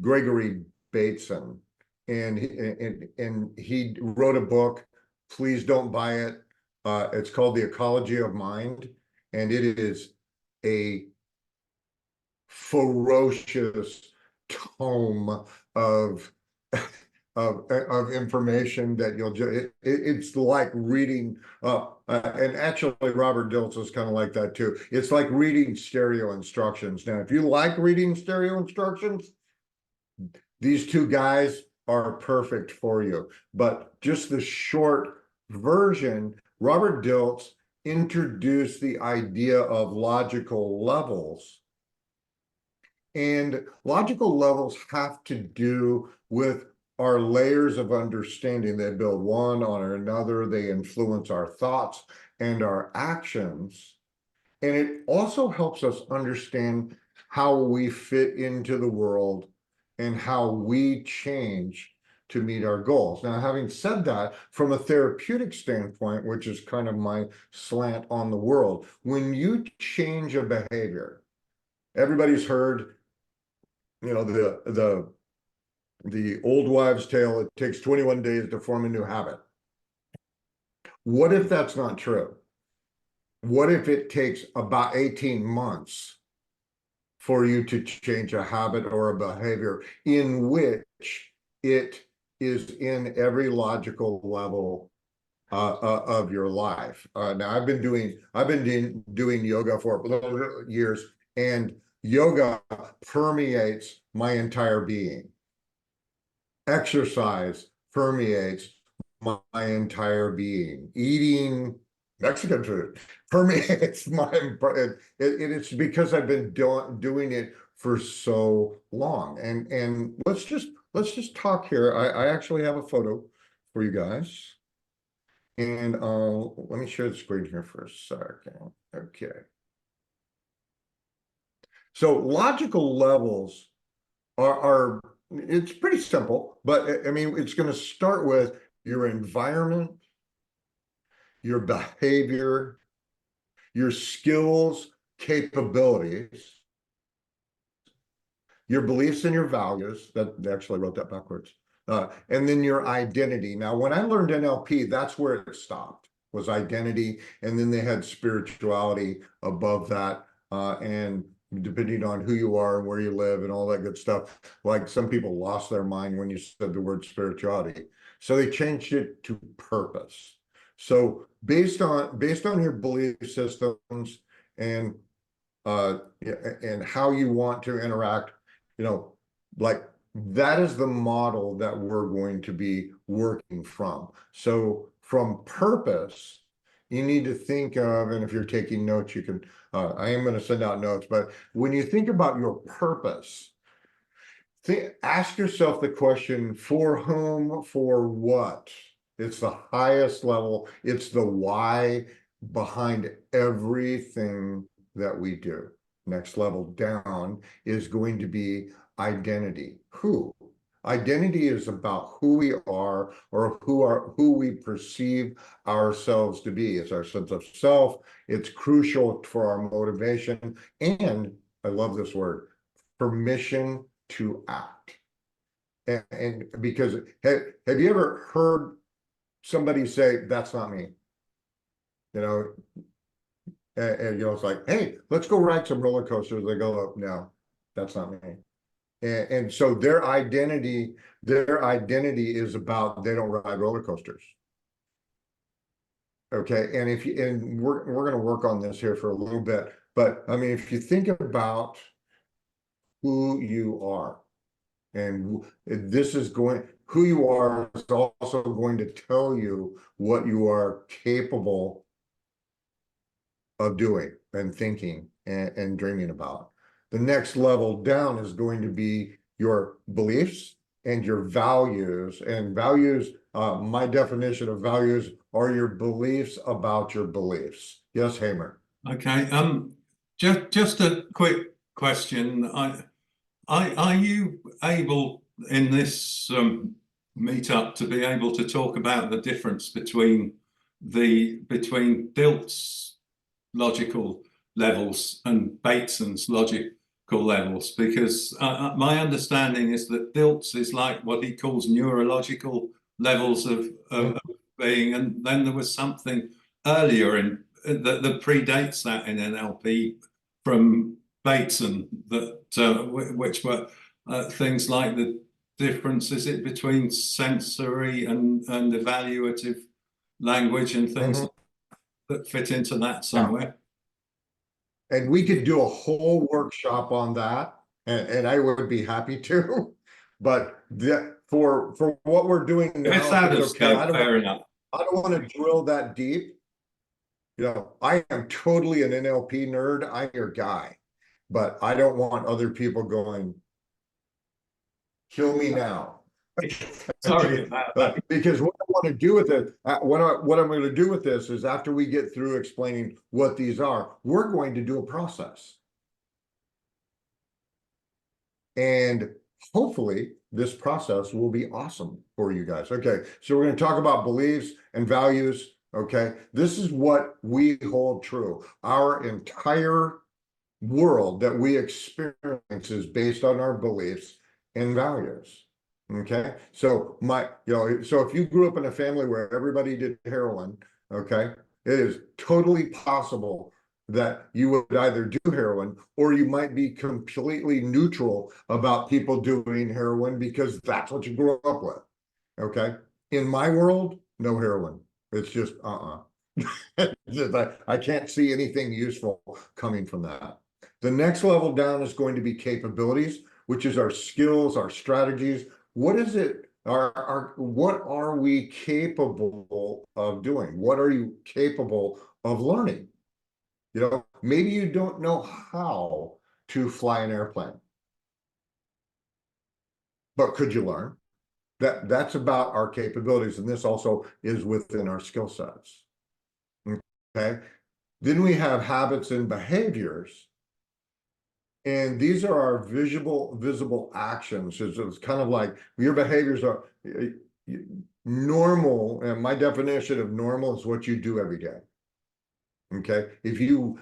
Gregory Bateson, and he wrote a book. Please don't buy it. It's called The Ecology of Mind, and it is a ferocious tome of information that you'll just it's like reading and actually Robert Dilt is kind of like that too. It's like reading stereo instructions. Now if you like reading stereo instructions, these two guys are perfect for you. But just the short version, Robert Dilt introduced the idea of logical levels. And logical levels have to do with our layers of understanding. They build one on another. They influence our thoughts and our actions. And it also helps us understand how we fit into the world and how we change to meet our goals. Now, having said that, from a therapeutic standpoint, which is kind of my slant on the world, when you change a behavior, everybody's heard, the old wives' tale, it takes 21 days to form a new habit. What if that's not true? What if it takes about 18 months for you to change a habit or a behavior in which it is in every logical level of your life. Now I've been doing yoga for years, and yoga permeates my entire being. Exercise permeates my entire being. Eating Mexican food permeates it's because I've been doing it for so long. And let's just talk here. I actually have a photo for you guys. And let me share the screen here for a second. Okay. So logical levels are it's pretty simple, but I mean, it's going to start with your environment, your behavior, your skills, capabilities, your beliefs and your values. That they actually wrote that backwards. And then your identity. Now, when I learned NLP, that's where it stopped, was identity. And then they had spirituality above that. And depending on who you are and where you live and all that good stuff, like some people lost their mind when you said the word spirituality. So they changed it to purpose. So based on your belief systems and how you want to interact, like that is the model that we're going to be working from. So from purpose, you need to think of, and if you're taking notes, you can, I am going to send out notes, but when you think about your purpose, ask yourself the question, for whom, for what? It's the highest level. It's the why behind everything that we do. Next level down is going to be identity. Who? Identity is about who we are, or who we perceive ourselves to be. It's our sense of self. It's crucial for our motivation. And I love this word, permission to act. And because have you ever heard somebody say, that's not me? And it's like, hey, let's go ride some roller coasters. They go, oh, no, that's not me. And so their identity is about, they don't ride roller coasters. Okay, and we're going to work on this here for a little bit, but I mean, if you think about who you are, and who you are is also going to tell you what you are capable of doing and thinking and dreaming about. The next level down is going to be your beliefs and your values. And values, my definition of values are your beliefs about your beliefs. Yes, Hamer. Okay. Just a quick question. Are you able in this meetup to be able to talk about the difference between Dilt's logical levels and Bateson's logical levels? Because my understanding is that Dilt's is like what he calls neurological levels of being, and then there was something earlier in that predates that in NLP from Bateson, that which were things like the difference, is it between sensory and evaluative language and things that fit into that somewhere? And we could do a whole workshop on that, and I would be happy to. But for what we're doing now, If it's out of scope, fair enough. I don't want to drill that deep. I am totally an NLP nerd. I'm your guy, but I don't want other people going, kill me now. Sorry about that. Because what I want to do with it, what I'm going to do with this is, after we get through explaining what these are, we're going to do a process. And hopefully this process will be awesome for you guys. Okay, so we're going to talk about beliefs and values. Okay, this is what we hold true. Our entire world that we experience is based on our beliefs and values. Okay, so so if you grew up in a family where everybody did heroin, okay, it is totally possible that you would either do heroin, or you might be completely neutral about people doing heroin because that's what you grew up with. Okay, in my world, no heroin. It's just, I can't see anything useful coming from that. The next level down is going to be capabilities, which is our skills, our strategies. What is it? What are we capable of doing? What are you capable of learning? You know, maybe you don't know how to fly an airplane, but could you learn? That's about our capabilities, and this also is within our skill sets. Okay, then we have habits and behaviors, and these are our visible actions. It's kind of like your behaviors are normal, and my definition of normal is what you do every day. Okay, if you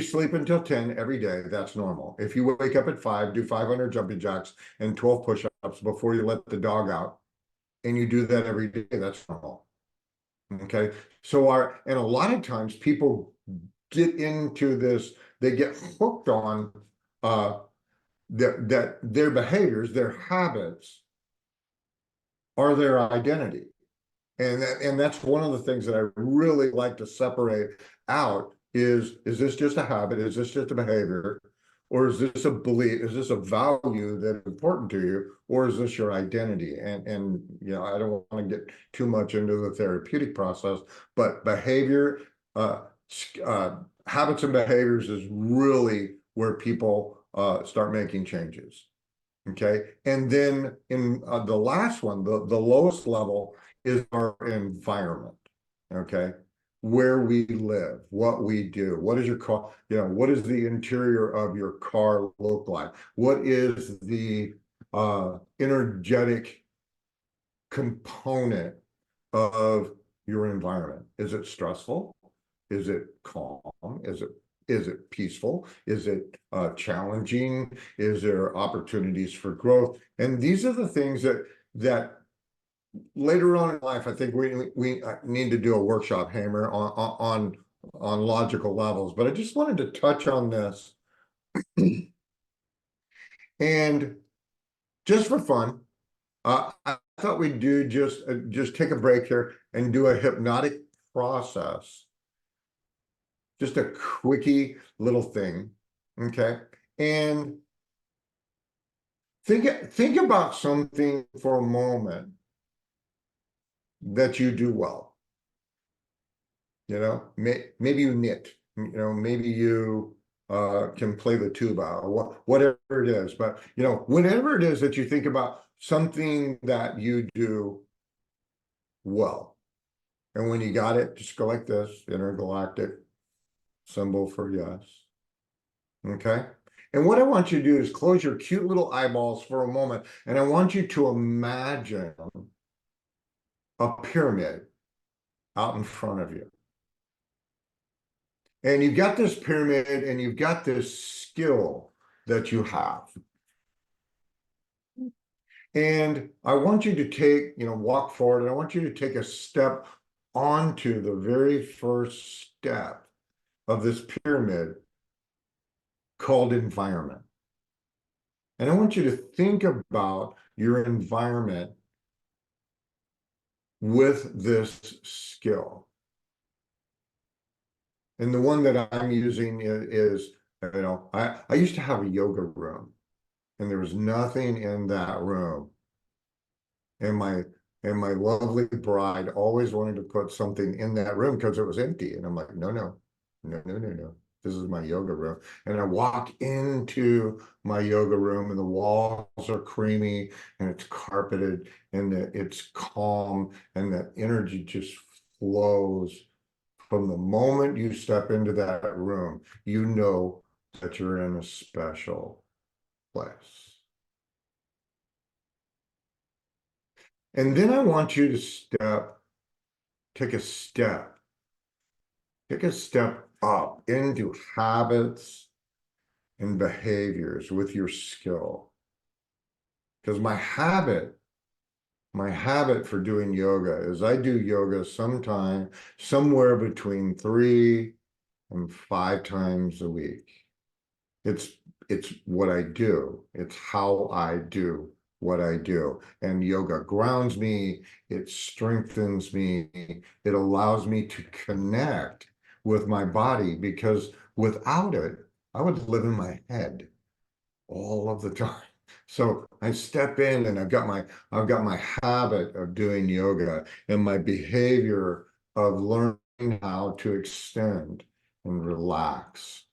sleep until 10 every day, that's normal. If you wake up at 5, do 500 jumping jacks and 12 push-ups before you let the dog out, and you do that every day, that's normal. Okay, so and a lot of times people get into this, they get hooked on that their behaviors, their habits are their identity. And that's one of the things that I really like to separate out is this just a habit? Is this just a behavior? Or is this a belief? Is this a value that's important to you? Or is this your identity? And you know, I don't want to get too much into the therapeutic process, but behavior, habits and behaviors is really where people start making changes. Okay, and then in the last one, the lowest level is our environment. Okay, where we live, what we do, what is your car, you know, what does the interior of your car look like? What is the energetic component of your environment? Is it stressful? Is it calm? Is it peaceful? Is it challenging? Is there opportunities for growth? And these are the things that later on in life, I think we need to do a workshop, Hamer, on logical levels. But I just wanted to touch on this, and just for fun, I thought we'd do just take a break here and do a hypnotic process. Just a quickie little thing, okay? And think about something for a moment that you do well. You know, maybe you knit, you know, maybe you can play the tuba or whatever it is. But, you know, whatever it is that you think about something that you do well. And when you got it, just go like this, intergalactic symbol for yes. Okay. And what I want you to do is close your cute little eyeballs for a moment. And I want you to imagine a pyramid out in front of you. And you've got this pyramid and you've got this skill that you have. And I want you to take, you know, walk forward, and I want you to take a step onto the very first step of this pyramid called environment. And I want you to think about your environment with this skill. And the one that I'm using is you know, I used to have a yoga room, and there was nothing in that room. And my lovely bride always wanted to put something in that room because it was empty. And I'm like, no. This is my yoga room. And I walk into my yoga room, and the walls are creamy, and it's carpeted, and it's calm, and the energy just flows. From the moment you step into that room, you know that you're in a special place. And then I want you to take a step up into habits and behaviors with your skill. Because my habit for doing yoga is I do yoga somewhere between 3 and 5 times a week. It's what I do. It's how I do what I do. And yoga grounds me, it strengthens me, it allows me to connect with my body, because without it, I would live in my head all of the time. So I step in and I've got my habit of doing yoga and my behavior of learning how to extend and relax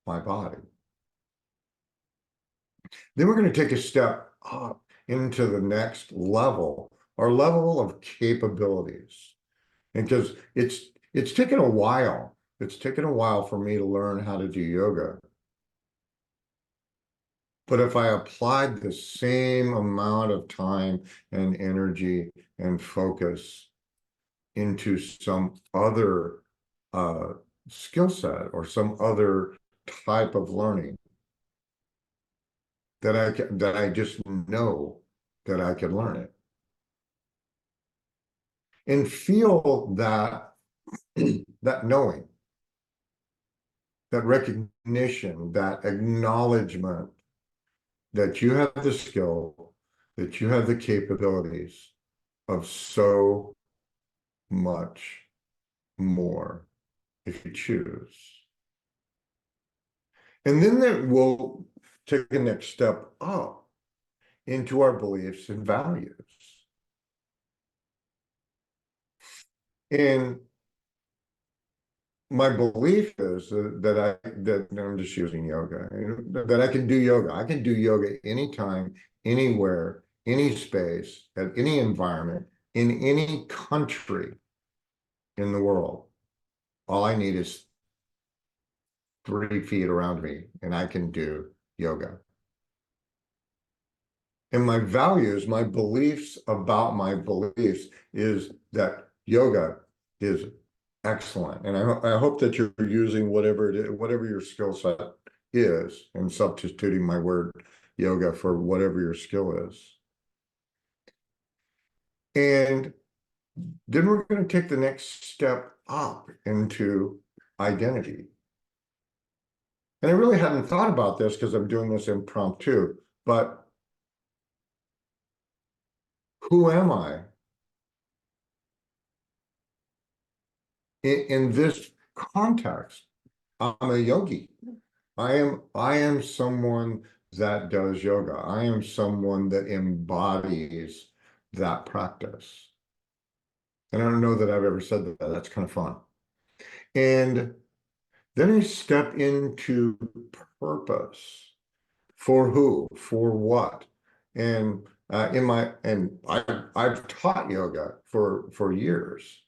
my body. Then we're going to take a step up into the next level, our level of capabilities. And because it's taken a while. It's taken a while for me to learn how to do yoga. But if I applied the same amount of time and energy and focus into some other skill set or some other type of learning, that I just know that I can learn it. And feel that that knowing, that recognition, that acknowledgement that you have the skill, that you have the capabilities of so much more if you choose. And then that will take the next step up into our beliefs and values. And my belief is that I'm just using yoga, that I can do yoga. I can do yoga anytime, anywhere, any space, at any environment, in any country in the world. All I need is 3 feet around me, and I can do yoga. And my values, my beliefs about my beliefs is that yoga is excellent. And I hope that you're using whatever it is, whatever your skill set is, and substituting my word yoga for whatever your skill is. And then we're going to take the next step up into identity. And I really hadn't thought about this because I'm doing this impromptu, but who am I in this context? I'm a yogi. I am someone that does yoga. I am someone that embodies that practice. And I don't know that I've ever said that. That's kind of fun. And then I step into purpose. For who? For what? And I've taught yoga for years.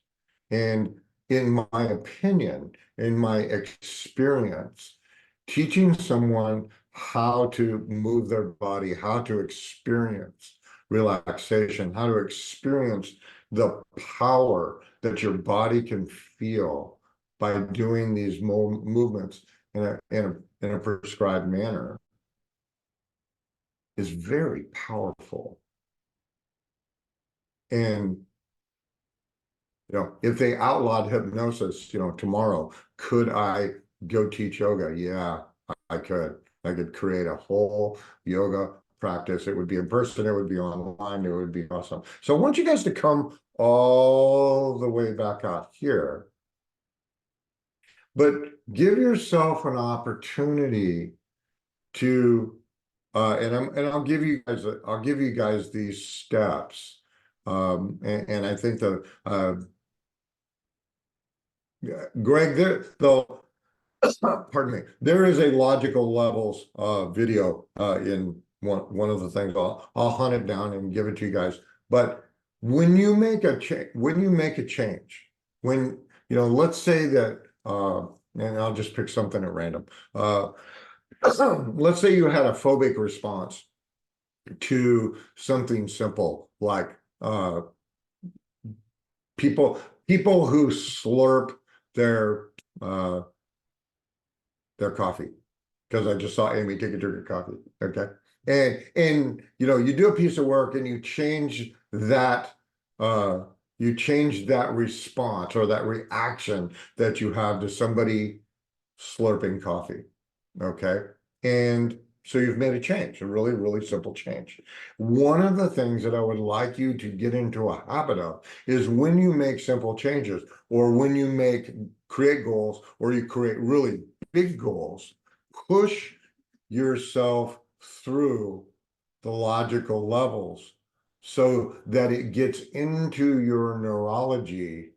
And in my opinion, in my experience, teaching someone how to move their body, how to experience relaxation, how to experience the power that your body can feel by doing these movements in a prescribed manner is very powerful. And if they outlawed hypnosis, tomorrow, could I go teach yoga? Yeah, I could. I could create a whole yoga practice. It would be in person, it would be online, it would be awesome. So I want you guys to come all the way back out here, but give yourself an opportunity to and I'll give you guys these steps. And I think that Greg, pardon me, there is a logical levels video in one of the things. I'll hunt it down and give it to you guys. But when you make a change, when let's say that and I'll just pick something at random. Let's say you had a phobic response to something simple like people who slurp their coffee, because I just saw Amy take a drink of coffee. Okay. And you do a piece of work and you change that response or that reaction that you have to somebody slurping coffee. Okay. And So you've made a change, a really, really simple change. One of the things that I would like you to get into a habit of is when you make simple changes, or when you create goals, or you create really big goals, push yourself through the logical levels so that it gets into your neurology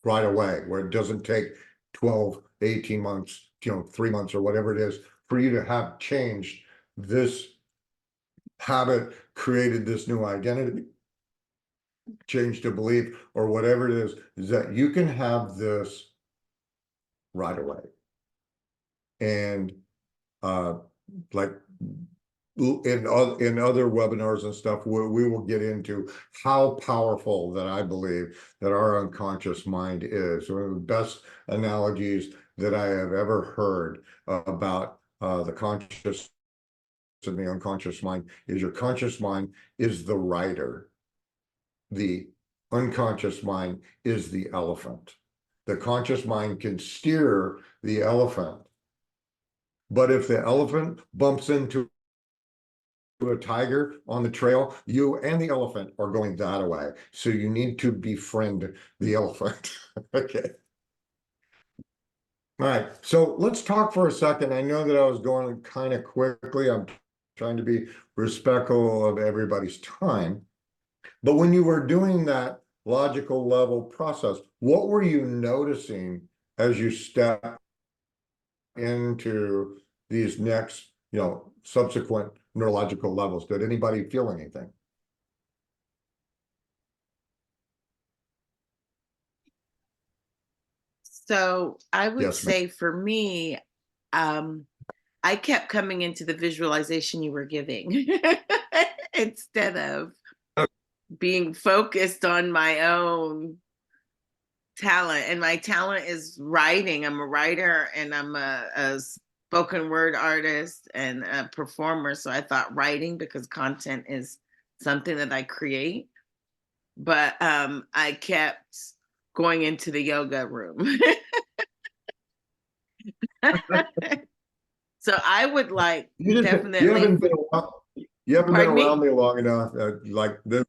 right away, where it doesn't take 12, 18 months, 3 months or whatever it is for you to have changed this habit, created this new identity, changed a belief, or whatever it is that you can have this right away. And like in other webinars and stuff, we will get into how powerful that I believe that our unconscious mind is. One of the best analogies that I have ever heard about the conscious and the unconscious mind is your conscious mind is the rider. The unconscious mind is the elephant. The conscious mind can steer the elephant, but if the elephant bumps into a tiger on the trail, you and the elephant are going that way. So you need to befriend the elephant. Okay. All right. So let's talk for a second. I know that I was going kind of quickly. I'm trying to be respectful of everybody's time. But when you were doing that logical level process, what were you noticing as you step into these next, subsequent neurological levels? Did anybody feel anything? So I would Yes, ma'am. say for me, I kept coming into the visualization you were giving instead of being focused on my own talent. And my talent is writing. I'm a writer and I'm a spoken word artist and a performer. So I thought writing, because content is something that I create. But I kept going into the yoga room. So I would like You definitely. haven't been around, you haven't been Pardon me? around me long enough. Like this,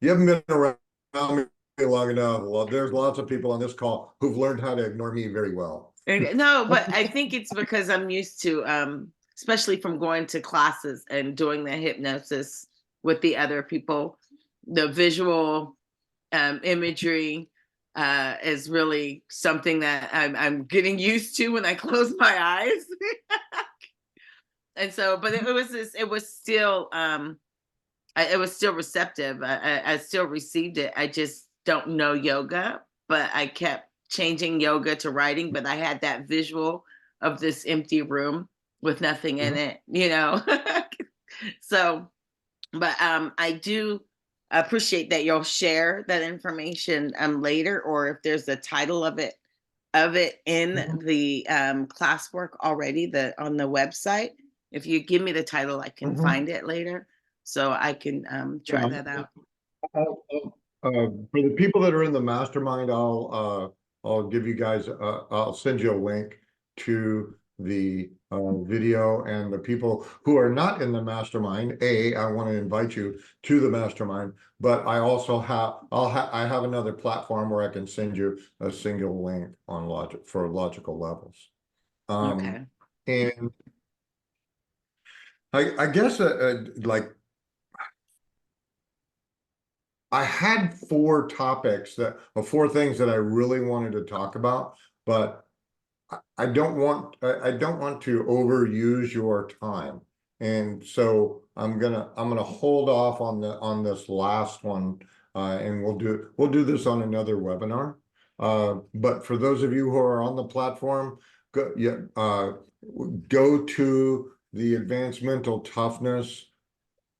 you haven't been around me long enough. Well, there's lots of people on this call who've learned how to ignore me very well. No, but I think it's because I'm used to, especially from going to classes and doing the hypnosis with the other people, the visual imagery is really something that I'm getting used to when I close my eyes. And so, but it was still receptive. I still received it. I just don't know yoga, but I kept changing yoga to writing. But I had that visual of this empty room with nothing in it, So, but I do appreciate that you'll share that information later, or if there's a title of it in the classwork already on the website. If you give me the title, I can find it later, so I can try that out. For the people that are in the mastermind, I'll give you guys, I'll send you a link to the video, and the people who are not in the mastermind, I want to invite you to the mastermind, but I also I have another platform where I can send you a single link on logical levels. Okay. And I guess like I had 4 topics or 4 things that I really wanted to talk about, but I don't want to overuse your time. And so I'm gonna hold off on this last one, and we'll do this on another webinar. But for those of you who are on the platform, go to the Advanced Mental Toughness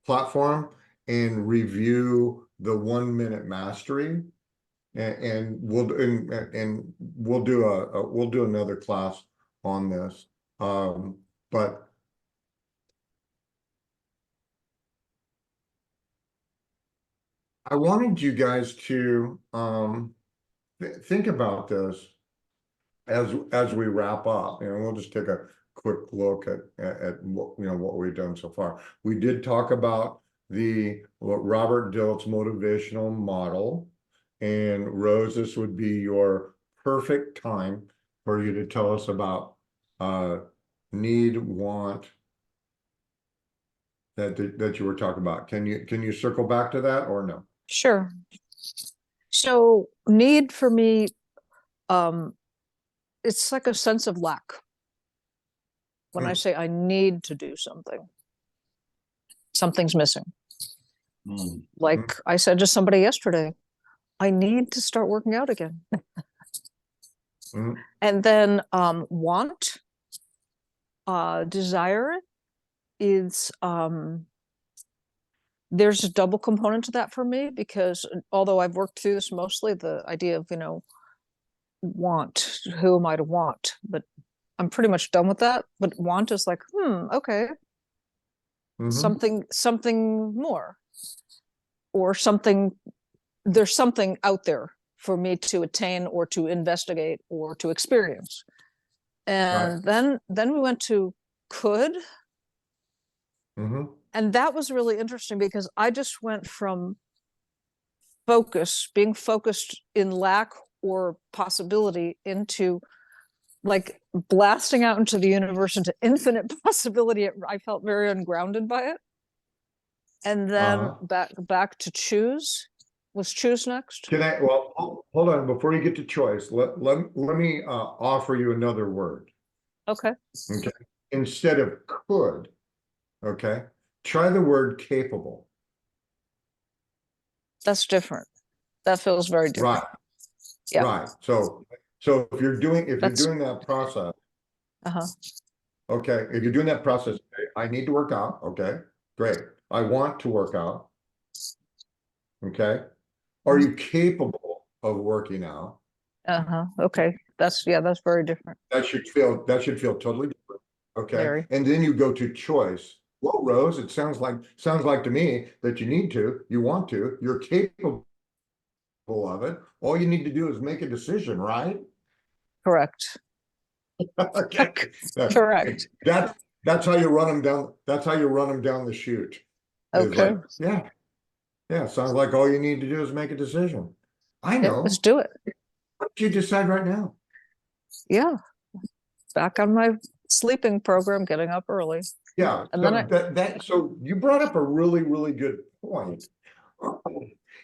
platform and review the 1-minute mastery, and we'll do another class on this. But I wanted you guys to think about this as we wrap up, and we'll just take a quick look at what, you know, what we've done so far. We did talk about what Robert Dilt's motivational model, and Rose, this would be your perfect time for you to tell us about need, want that you were talking about. Can you circle back to that or no? Sure. So need for me, it's like a sense of lack. When I say I need to do something, something's missing. Like I said to somebody yesterday, I need to start working out again. And then want, desire is there's a double component to that for me, because although I've worked through this mostly, the idea of, you know, want, who am I to want? But I'm pretty much done with that. But want is like, okay, something more, or something, there's something out there for me to attain or to investigate or to experience. And then we went to could. And that was really interesting, because I just went from being focused in lack or possibility, into like blasting out into the universe into infinite possibility. I felt very ungrounded by it. And then back to choose. Was choose next? Well, hold on, before you get to choice, let me offer you another word. Okay. Okay. Instead of could, okay, try the word capable. That's different. That feels very different. Right. Yeah. Right. So if you're doing that process, okay, if you're doing that process, okay, I need to work out, okay, great. I want to work out. Okay. Are you capable of working out? Okay. That's very different. That should feel totally different. Okay. Very. And then you go to choice. Well, Rose, it sounds like to me that you want to, you're capable of it. All you need to do is make a decision, right? Correct. Okay. Correct. That's how you run them down. That's how you run them down the chute. It's Okay. like, yeah. Sounds like all you need to do is make a decision. I Yeah, know. let's do it. What do you decide right now? Yeah. Back on my sleeping program, getting up early. Yeah. And So then so you brought up a really, really good point.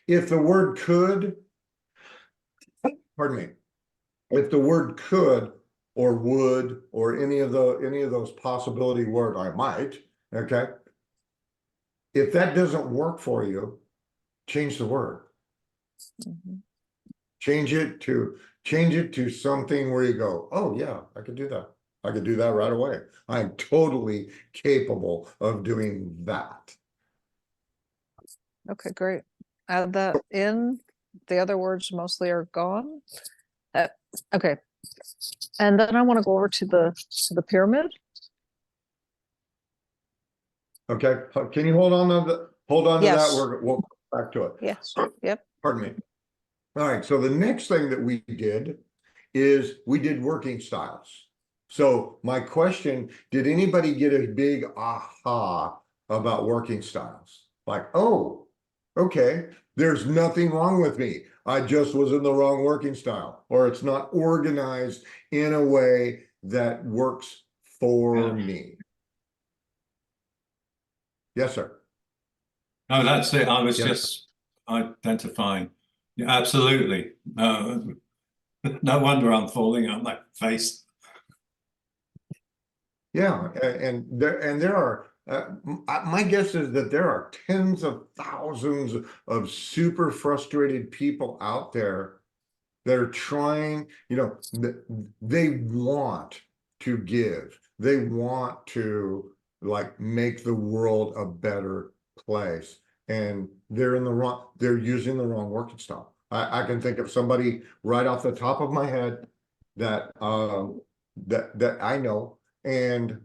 If the word could, pardon me, if the word could or would or any of those possibility words, I might, okay. If that doesn't work for you, change the word. Change it to something where you go, oh yeah, I could do that. I could do that right away. I'm totally capable of doing that. okay, great. Add that in. The other words mostly are gone. Okay. And then I want to go over to the pyramid. Okay, can you hold on to that? Yes. We'll come back to it. Yes. Yep. Pardon me. All right, so the next thing that we did is we did working styles. So my question, did anybody get a big aha about working styles? Like, oh, okay, there's nothing wrong with me. I just was in the wrong working style, or it's not organized in a way that works for me. Yes, sir. No, that's it. I was Yes. just identifying. Yeah, absolutely. No wonder I'm falling on my face. Yeah, and there are my guess is that there are tens of thousands of super frustrated people out there that are trying, they want to give. They want to like make the world a better place. And they're using the wrong working style. I can think of somebody right off the top of my head that that I know. And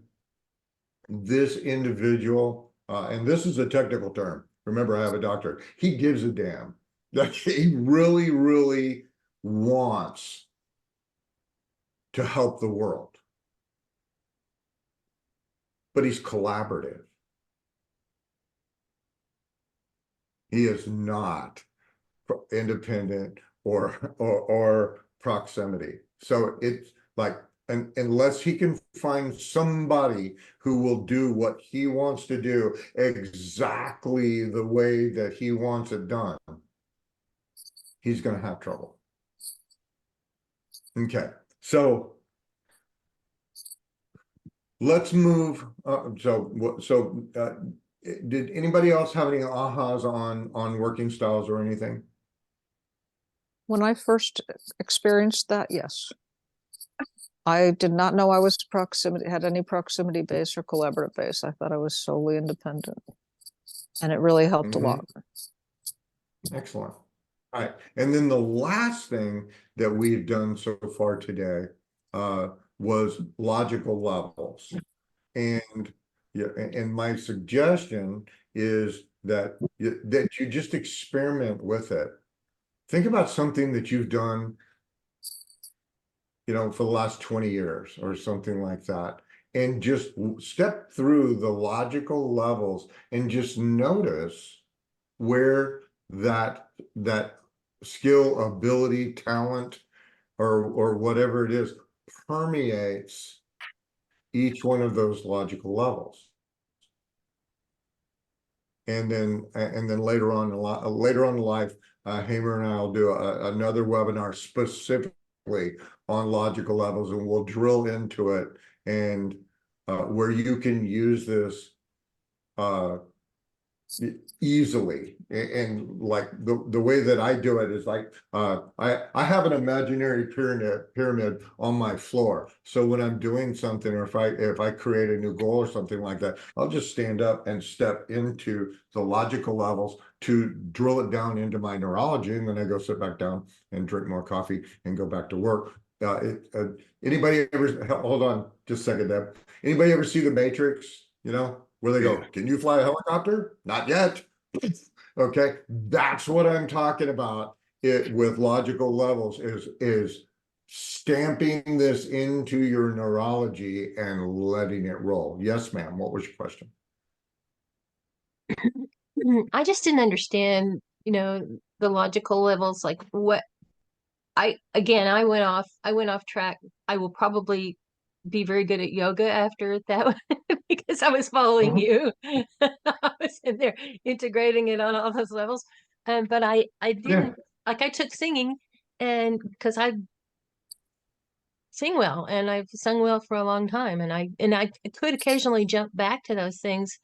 this individual, and this is a technical term. Remember, I have a doctorate. He gives a damn. That he really, really wants to help the world. but he's collaborative. He is not independent or proximity. So it's like, unless he can find somebody who will do what he wants to do exactly the way that he wants it done, he's going to have trouble. Okay, so let's move. Did anybody else have any ahas on working styles or anything? When I first experienced that, yes. I did not know I was had any proximity base or collaborative base. I thought I was solely independent. And it really helped a lot. Excellent. All right. And then the last thing that we've done so far today was logical levels. And yeah, and my suggestion is that you just experiment with it. Think about something that you've done, you know, for the last 20 years or something like that, and just step through the logical levels and just notice where that skill, ability, talent, or whatever it is permeates each one of those logical levels. And then later on in life, Hamer and I will do another webinar specifically on logical levels, and we'll drill into it, and where you can use this easily. And like the way that I do it is like I have an imaginary pyramid on my floor. So when I'm doing something, or if I create a new goal or something like that, I'll just stand up and step into the logical levels to drill it down into my neurology, and then I go sit back down and drink more coffee and go back to work. Anybody ever, hold on just a second, Deb. Anybody ever see The Matrix? You know, where they go, can you fly a helicopter? Not yet. Okay, that's what I'm talking about. It with logical levels is stamping this into your neurology and letting it roll. Yes, ma'am. What was your question? I just didn't understand, you know, the logical levels, like what I went off track. I will probably be very good at yoga after that because I was following you. I was in there integrating it on all those levels. But I didn't like, I took singing, and because I sing well and I've sung well for a long time, and I could occasionally jump back to those things,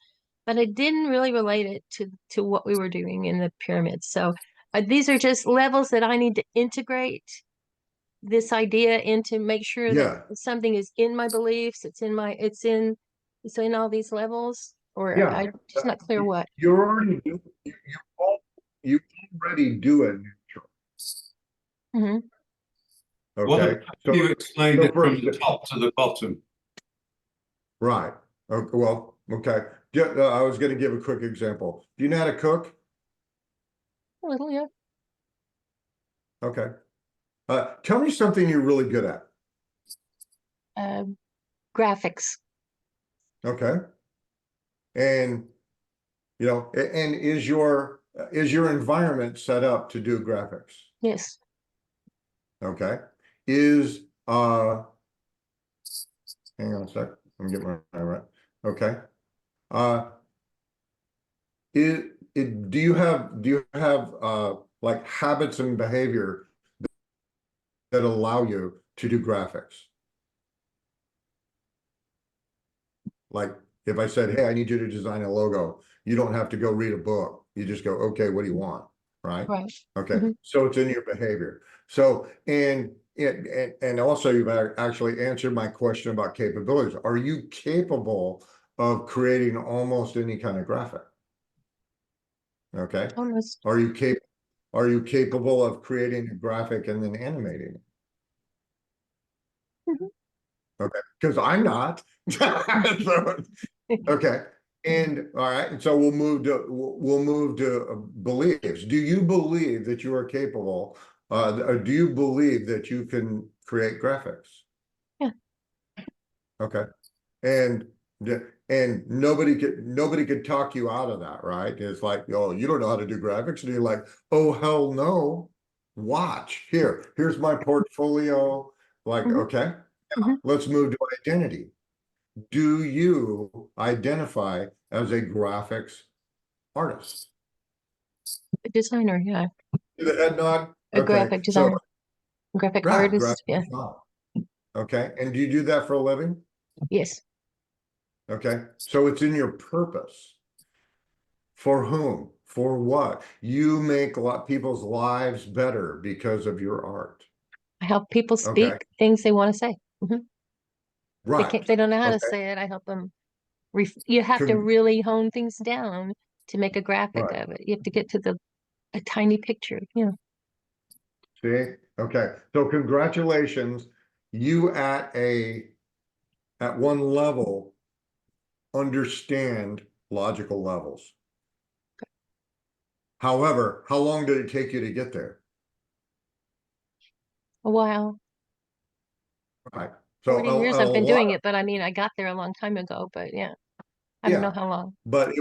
but I didn't really relate it to what we were doing in the pyramids. So these are just levels that I need to integrate this idea into, make sure that something is in my beliefs, it's in all these levels, or I'm just not clear what. You're already doing, you already do it. Mm-hmm. Okay. So you explained it from the top to the bottom. Right. Okay. Well, okay. I was going to give a quick example. Do you know how to cook? A little, yeah. Okay. Tell me something you're really good at. Graphics. Okay. And you know, and is your environment set up to do graphics? Yes. Okay. Hang on a sec. I'm getting my right. Okay. Do you have like habits and behavior that allow you to do graphics? Like if I said, hey, I need you to design a logo, you don't have to go read a book. You just go, okay, what do you want? Right. Right. Okay. So it's in your behavior. So, and also you've actually answered my question about capabilities. Are you capable of creating almost any kind of graphic? Okay. Almost. Are you capable of creating a graphic and then animating it? Okay, because I'm not. So, okay, and all right, and so we'll move to beliefs. Do you believe that you are capable? Or do you believe that you can create graphics? Yeah. Okay, and And nobody could talk you out of that, right? It's like, oh, you don't know how to do graphics. And you're like, oh, hell no. Watch here's my portfolio. Like, Mhm. okay, Mhm. let's move to identity. Do you identify as a graphics artist? A designer, yeah. The head nod. A Okay, graphic so designer, graphic yeah, artist, yeah. nod. Okay, and do you do that for a living? Yes. Okay, so it's in your purpose. For whom? For what? You make a lot people's lives better because of your art. I help people Okay, speak things they want to say. Mhm. right. They don't know how to Okay, say it. I help them. You have to Con really hone things down to make a graphic right. of it. You have to get to a tiny picture. Yeah. See? Okay, so congratulations. You at one level understand logical levels. However, how long did it take you to get there? A while. Right. So 40 years a I've been lot doing of, it, but I mean, I got there a long time ago, but yeah, I don't know yeah, how long. but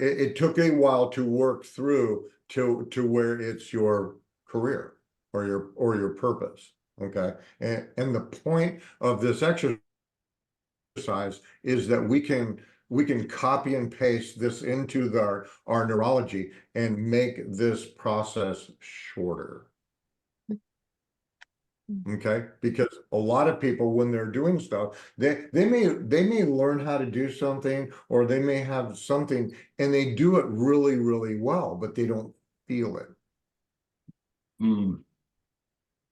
it took a while to work through to where it's your career or your purpose. Okay. And the point of this exercise is that we can copy and paste this into our neurology and make this process shorter. Okay, because a lot of people, when they're doing stuff, they may learn how to do something, or they may have something and they do it really, really well, but they don't feel it. Mm.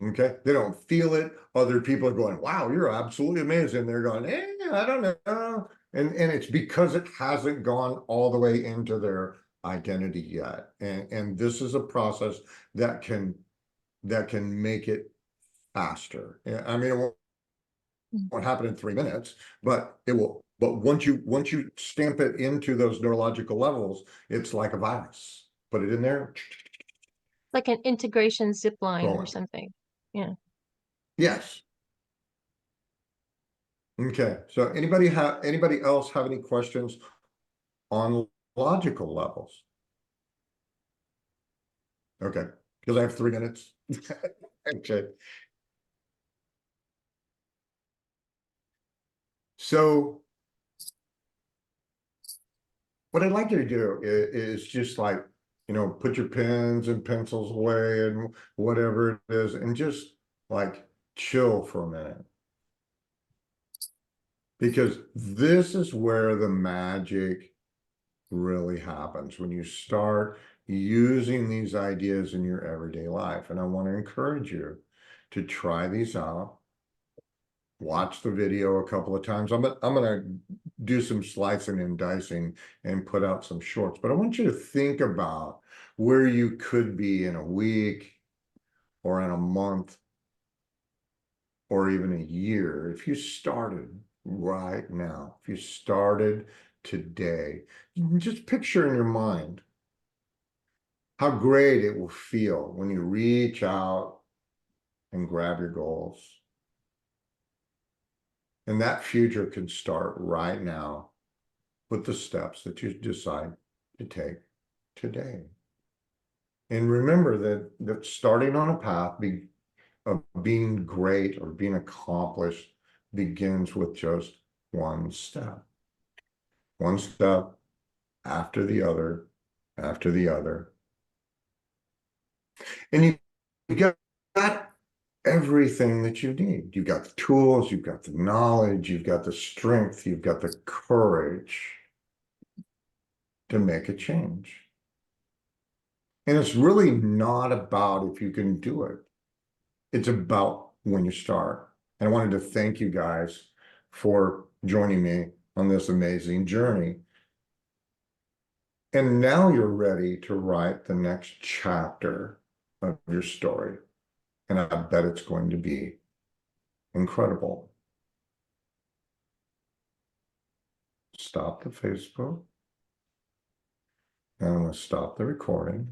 Okay, they don't feel it. Other people are going, wow, you're absolutely amazing. They're going, I don't know. And it's because it hasn't gone all the way into their identity yet. And this is a process that can make it faster. I mean, it won't happen in 3 minutes, but it will. But once you stamp it into those neurological levels, it's like a virus. Put it in there, Like an integration zip line or going. something. Yeah. Yes. Okay. So anybody else have any questions on logical levels? Okay, because I have 3 minutes. Okay. So what I'd like you to do is just like, put your pens and pencils away and whatever it is, and just like chill for a minute. Because this is where the magic really happens, when you start using these ideas in your everyday life. And I want to encourage you to try these out. Watch the video a couple of times. I'm gonna do some slicing and dicing and put out some shorts, but I want you to think about where you could be in a week or in a month or even a year if you started right now. If you started today, just picture in your mind how great it will feel when you reach out and grab your goals. And that future can start right now with the steps that you decide to take today. And remember that starting on a path of being great or being accomplished begins with just one step. One step after the other, after the other. And you got everything that you need. You've got the tools, you've got the knowledge, you've got the strength, you've got the courage to make a change. And it's really not about if you can do it. It's about when you start. And I wanted to thank you guys for joining me on this amazing journey. And now you're ready to write the next chapter of your story. And I bet it's going to be incredible. Stop the Facebook. And I'm going to stop the recording.